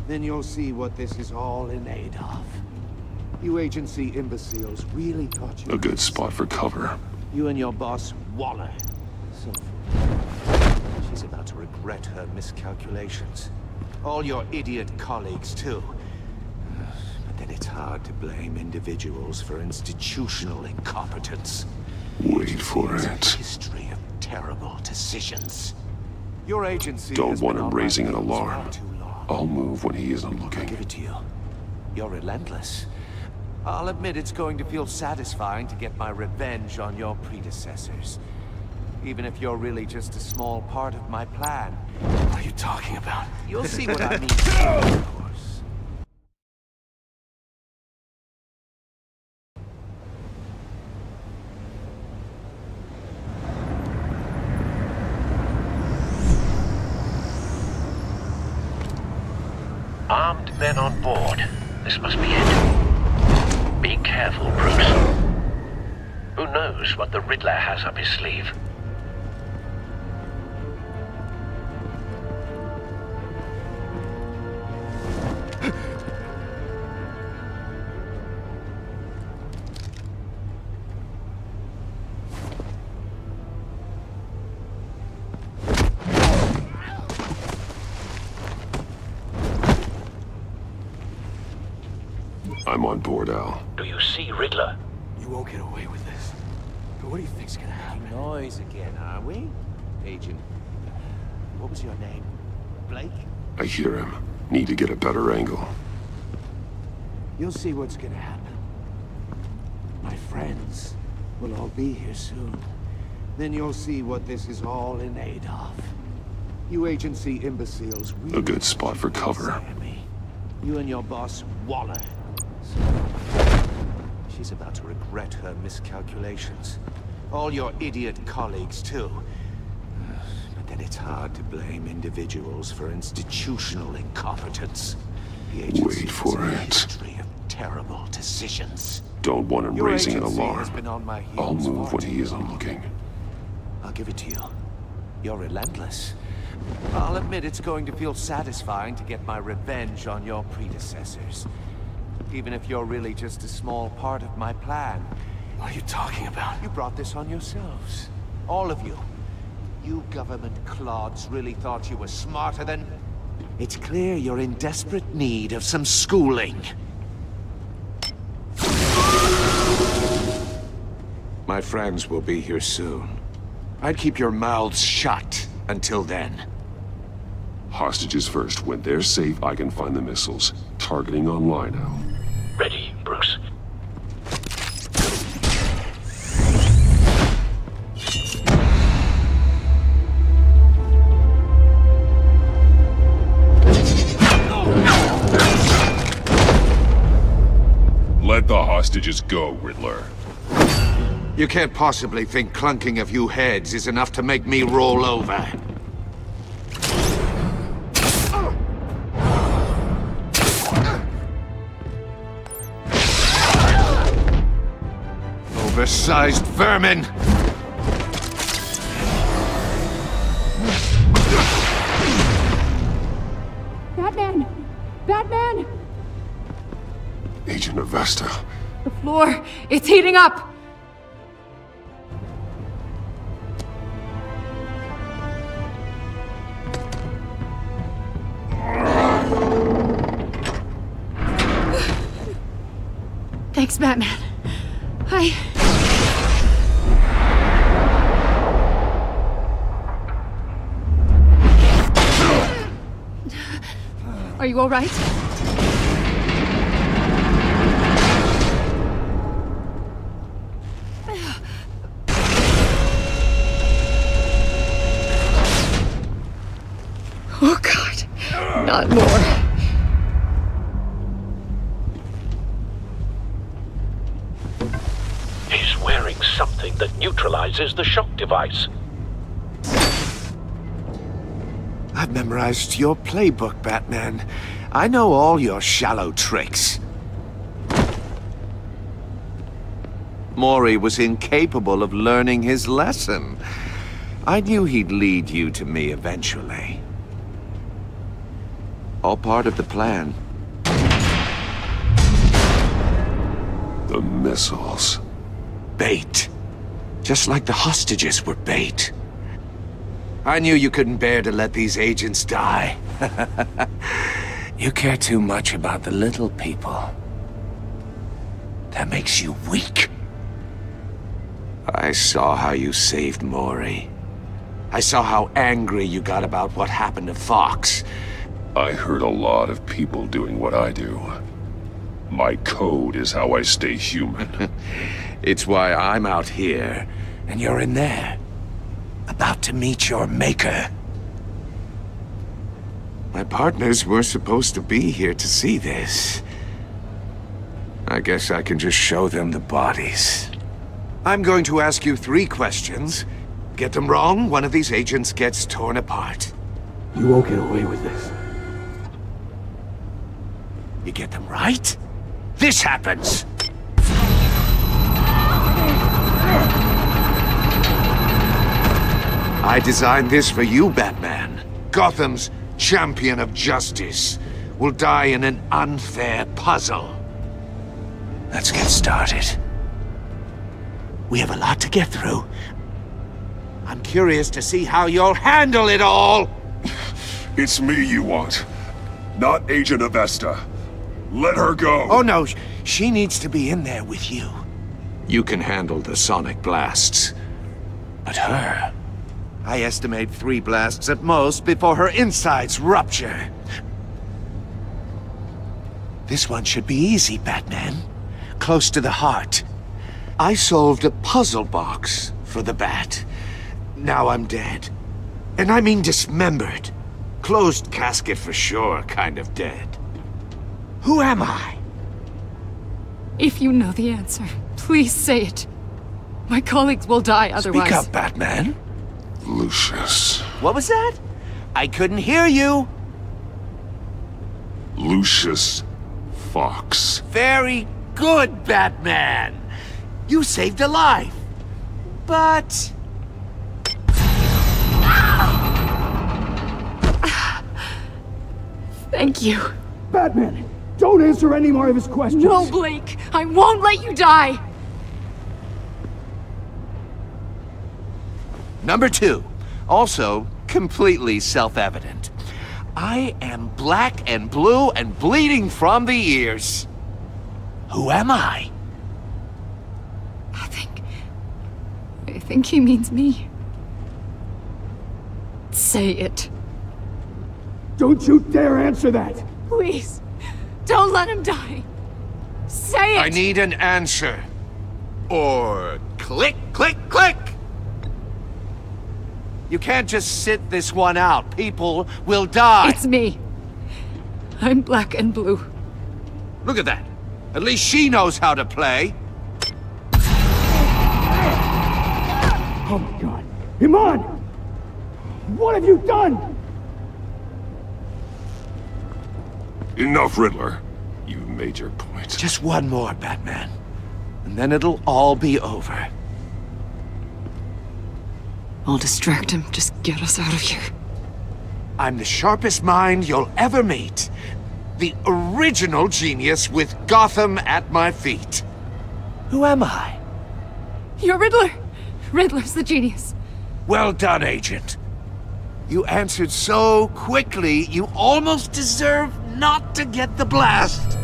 Then you'll see what this is all in aid of. You agency imbeciles really thought you... A good spot for cover. You and your boss, Waller. So... she's about to regret her miscalculations. All your idiot colleagues, too. But then it's hard to blame individuals for institutional incompetence. Wait for it. History of terrible decisions. Your agency Don't has want been him on my raising an heels alarm. far too long. I'll move when he isn't looking. I'll give it to you. You're relentless. I'll admit it's going to feel satisfying to get my revenge on your predecessors. Even if you're really just a small part of my plan. What are you talking about? You'll see what I mean, of course. Armed men on board. This must be it. Be careful, Bruce. Who knows what the Riddler has up his sleeve? I'm on board, Al. Do you see Riddler? You won't get away with this. But what do you think's gonna happen? Noise again, are we? Agent, what was your name? Blake? I hear him. Need to get a better angle. You'll see what's gonna happen. My friends will all be here soon. Then you'll see what this is all in aid of. You agency imbeciles really... A good spot for cover. You and your boss, Waller. She's about to regret her miscalculations. All your idiot colleagues, too. But then it's hard to blame individuals for institutional incompetence. The agency Wait for has a it. history of terrible decisions. Don't want him Your raising an agency alarm. has been on my heels I'll move far when he too isn't long. looking. I'll give it to you. You're relentless. I'll admit it's going to feel satisfying to get my revenge on your predecessors. Even if you're really just a small part of my plan. What are you talking about? You brought this on yourselves. All of you. You government clods really thought you were smarter than... It's clear you're in desperate need of some schooling. My friends will be here soon. I'd keep your mouths shut until then. Hostages first. When they're safe, I can find the missiles. Targeting online, Al. Ready, Bruce. Let the hostages go, Riddler. You can't possibly think clunking a few heads is enough to make me roll over. Oversized vermin! Batman! Batman! Agent Avesta. The floor, it's heating up! Thanks, Batman. Are you all right? Oh, God. Not more. He's wearing something that neutralizes the shock device. I've memorized your playbook, Batman. I know all your shallow tricks. Maury was incapable of learning his lesson. I knew he'd lead you to me eventually. All part of the plan. The missiles. Bait. Just like the hostages were bait. I knew you couldn't bear to let these agents die. You care too much about the little people. That makes you weak. I saw how you saved Maury. I saw how angry you got about what happened to Fox. I heard a lot of people doing what I do. My code is how I stay human. It's why I'm out here, and you're in there. About to meet your maker. My partners were supposed to be here to see this. I guess I can just show them the bodies. I'm going to ask you 3 questions. Get them wrong, one of these agents gets torn apart. You won't get away with this. You get them right, this happens! I designed this for you, Batman. Gotham's champion of justice will die in an unfair puzzle. Let's get started. We have a lot to get through. I'm curious to see how you'll handle it all! It's me you want, not Agent Avesta. Let her go! Oh no, she needs to be in there with you. You can handle the sonic blasts. But her... I estimate 3 blasts at most before her insides rupture. This one should be easy, Batman. Close to the heart. I solved a puzzle box for the Bat. Now I'm dead. And I mean dismembered. Closed casket for sure, kind of dead. Who am I? If you know the answer, please say it. My colleagues will die otherwise. Speak up, Batman. Lucius. What was that? I couldn't hear you. Lucius Fox. Very good, Batman. You saved a life. But... Thank you. Batman, don't answer any more of his questions. No, Blake. I won't let you die. Number 2, also completely self-evident. I am black and blue and bleeding from the ears. Who am I? I think he means me. Say it. Don't you dare answer that! Please, don't let him die. Say it! I need an answer. Or click, click, click! You can't just sit this one out. People will die. It's me. I'm black and blue. Look at that. At least she knows how to play. Oh my God. Iman! What have you done? Enough, Riddler. You've made your point. Just one more, Batman. And then it'll all be over. I'll distract him. Just get us out of here. I'm the sharpest mind you'll ever meet. The original genius with Gotham at my feet. Who am I? You're Riddler. Riddler's the genius. Well done, Agent. You answered so quickly, you almost deserve not to get the blast.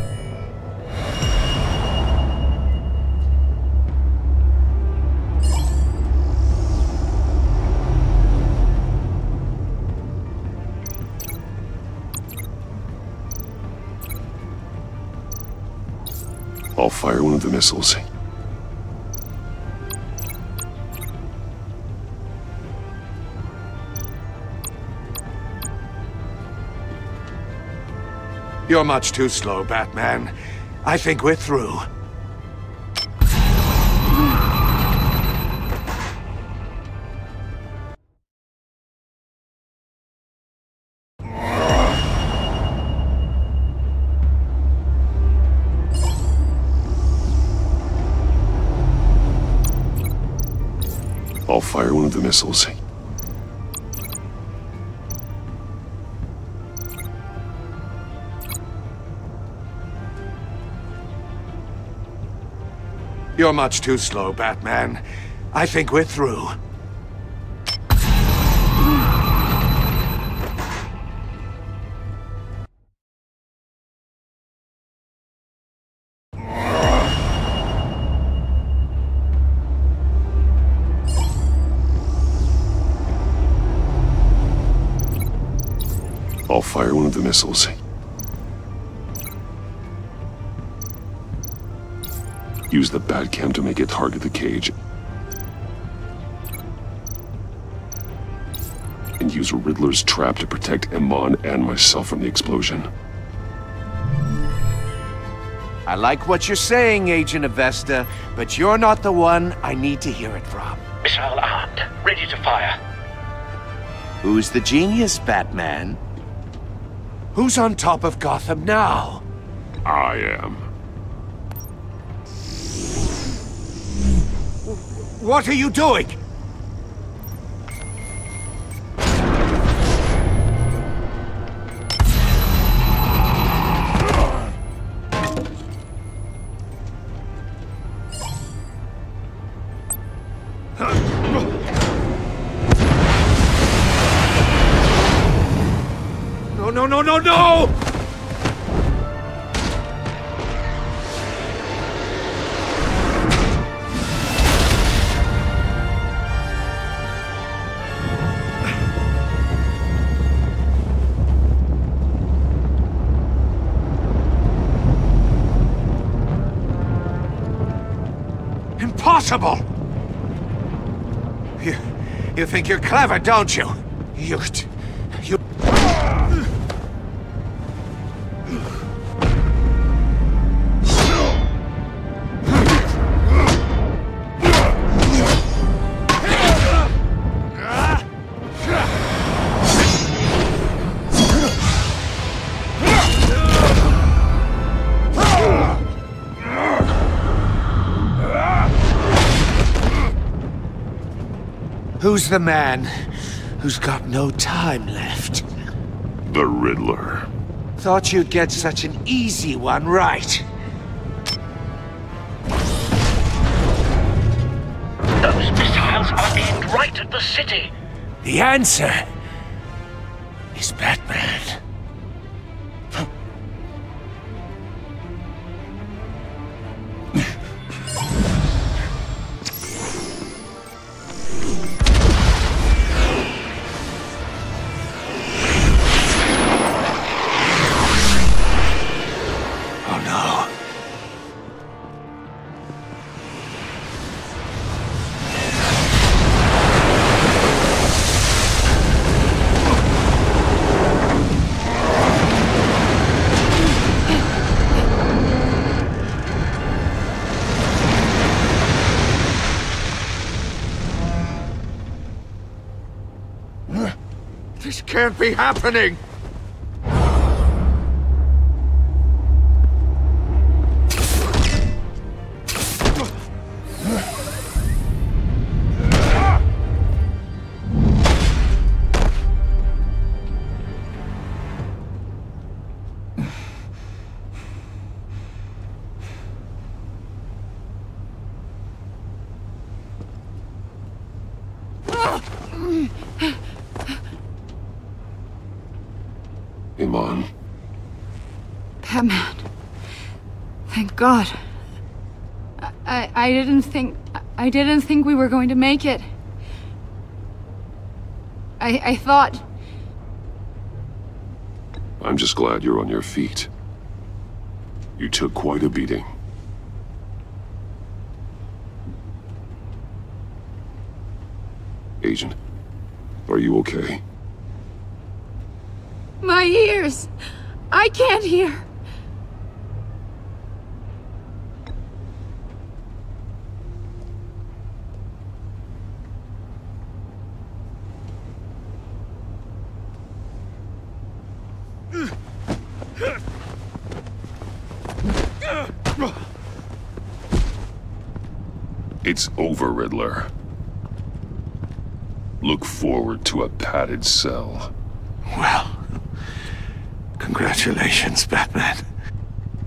I'll fire one of the missiles. You're much too slow, Batman. I think we're through. I'll fire one of the missiles. You're much too slow, Batman. I think we're through. I'll fire one of the missiles. Use the Batcam to make it target the cage. And use Riddler's trap to protect Iman and myself from the explosion. I like what you're saying, Agent Avesta, but you're not the one I need to hear it from. Missile armed, ready to fire. Who's the genius, Batman? Who's on top of Gotham now? I am. What are you doing? No! Impossible! You think you're clever, don't you? You... Who's the man who's got no time left? The Riddler. Thought you'd get such an easy one right. Those missiles are aimed right at the city. The answer is Batman. This can't be happening! Iman. Batman. Thank God. I didn't think we were going to make it. I thought... I'm just glad you're on your feet. You took quite a beating. Agent, are you okay? My ears! I can't hear! It's over, Riddler. Look forward to a padded cell. Well, congratulations, Batman.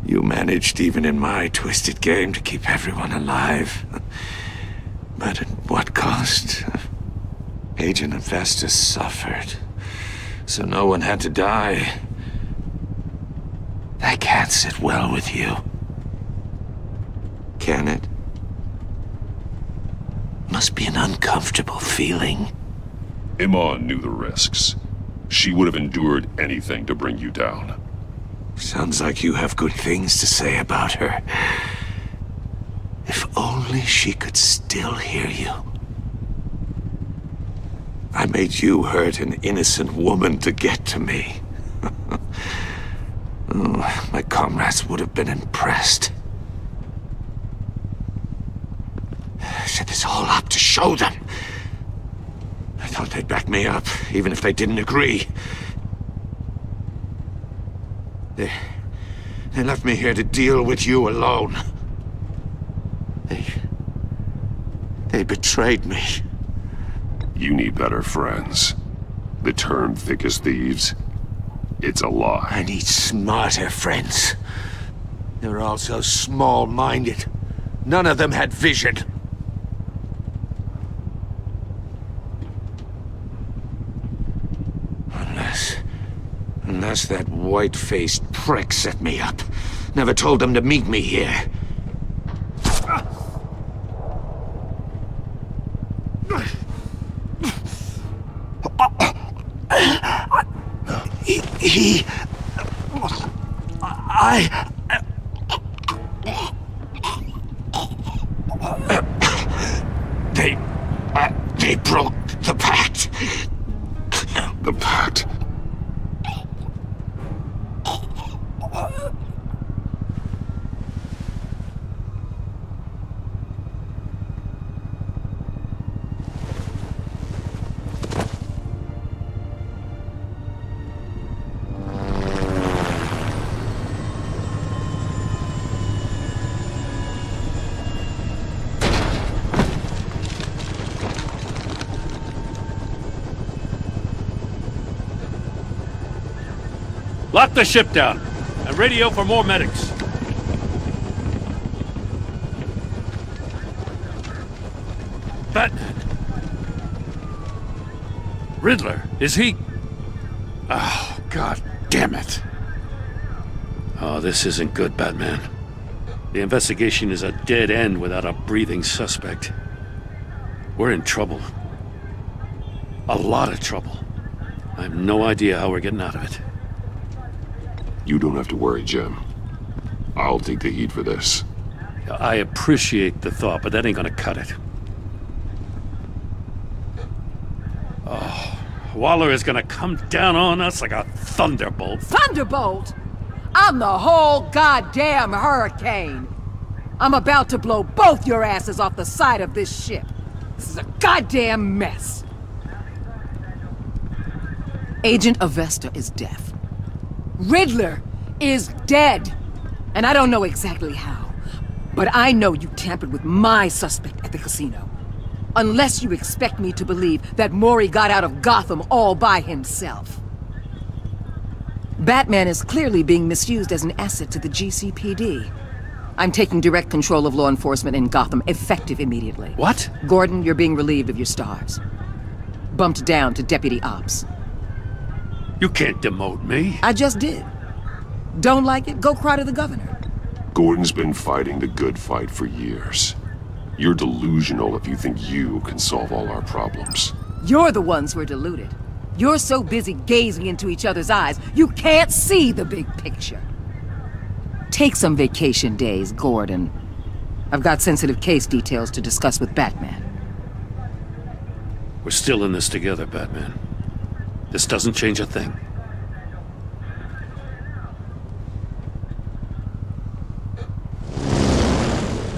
You managed, even in my twisted game, to keep everyone alive. But at what cost? Agent Hephaestus suffered, so no one had to die. That can't sit well with you. Can it? Must be an uncomfortable feeling. Iman knew the risks. She would have endured anything to bring you down. Sounds like you have good things to say about her. If only she could still hear you. I made you hurt an innocent woman to get to me. Oh, my comrades would have been impressed. I set this all up to show them. I thought they'd back me up, even if they didn't agree. They left me here to deal with you alone. They betrayed me. You need better friends. The term thick as thieves, it's a lie. I need smarter friends. They're all so small-minded. None of them had vision. Unless that white-faced prick set me up. Never told them to meet me here. They broke the pact. The pact? Lock the ship down, and radio for more medics. Batman. Riddler, is he? Oh, God damn it. Oh, this isn't good, Batman. The investigation is a dead end without a breathing suspect. We're in trouble. A lot of trouble. I have no idea how we're getting out of it. You don't have to worry, Jim. I'll take the heat for this. I appreciate the thought, but that ain't gonna cut it. Oh, Waller is gonna come down on us like a thunderbolt. Thunderbolt? I'm the whole goddamn hurricane. I'm about to blow both your asses off the side of this ship. This is a goddamn mess. Agent Avesta is deaf. Riddler is dead. And I don't know exactly how, but I know you tampered with my suspect at the casino. Unless you expect me to believe that Mori got out of Gotham all by himself. Batman is clearly being misused as an asset to the GCPD. I'm taking direct control of law enforcement in Gotham, effective immediately. What? Gordon, you're being relieved of your stars. Bumped down to Deputy Ops. You can't demote me. I just did. Don't like it? Go cry to the governor. Gordon's been fighting the good fight for years. You're delusional if you think you can solve all our problems. You're the ones who are deluded. You're so busy gazing into each other's eyes, you can't see the big picture. Take some vacation days, Gordon. I've got sensitive case details to discuss with Batman. We're still in this together, Batman. This doesn't change a thing.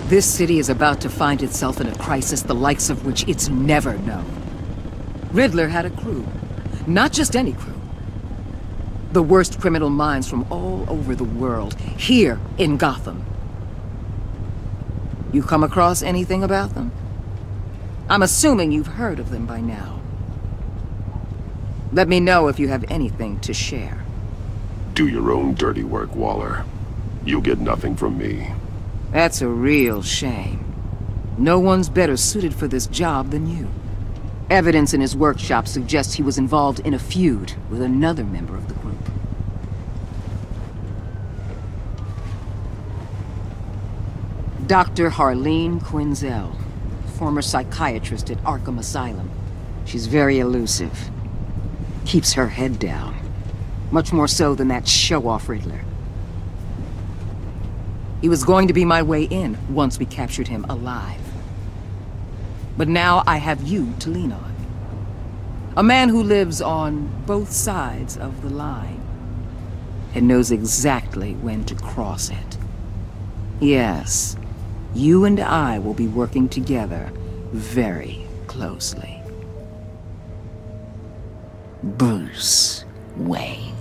This city is about to find itself in a crisis the likes of which it's never known. Riddler had a crew. Not just any crew. The worst criminal minds from all over the world, here in Gotham. You come across anything about them? I'm assuming you've heard of them by now. Let me know if you have anything to share. Do your own dirty work, Waller. You'll get nothing from me. That's a real shame. No one's better suited for this job than you. Evidence in his workshop suggests he was involved in a feud with another member of the group. Dr. Harleen Quinzel, former psychiatrist at Arkham Asylum. She's very elusive. Keeps her head down. Much more so than that show-off Riddler. He was going to be my way in once we captured him alive. But now I have you to lean on. A man who lives on both sides of the line and knows exactly when to cross it. Yes, you and I will be working together very closely. Bruce Wayne.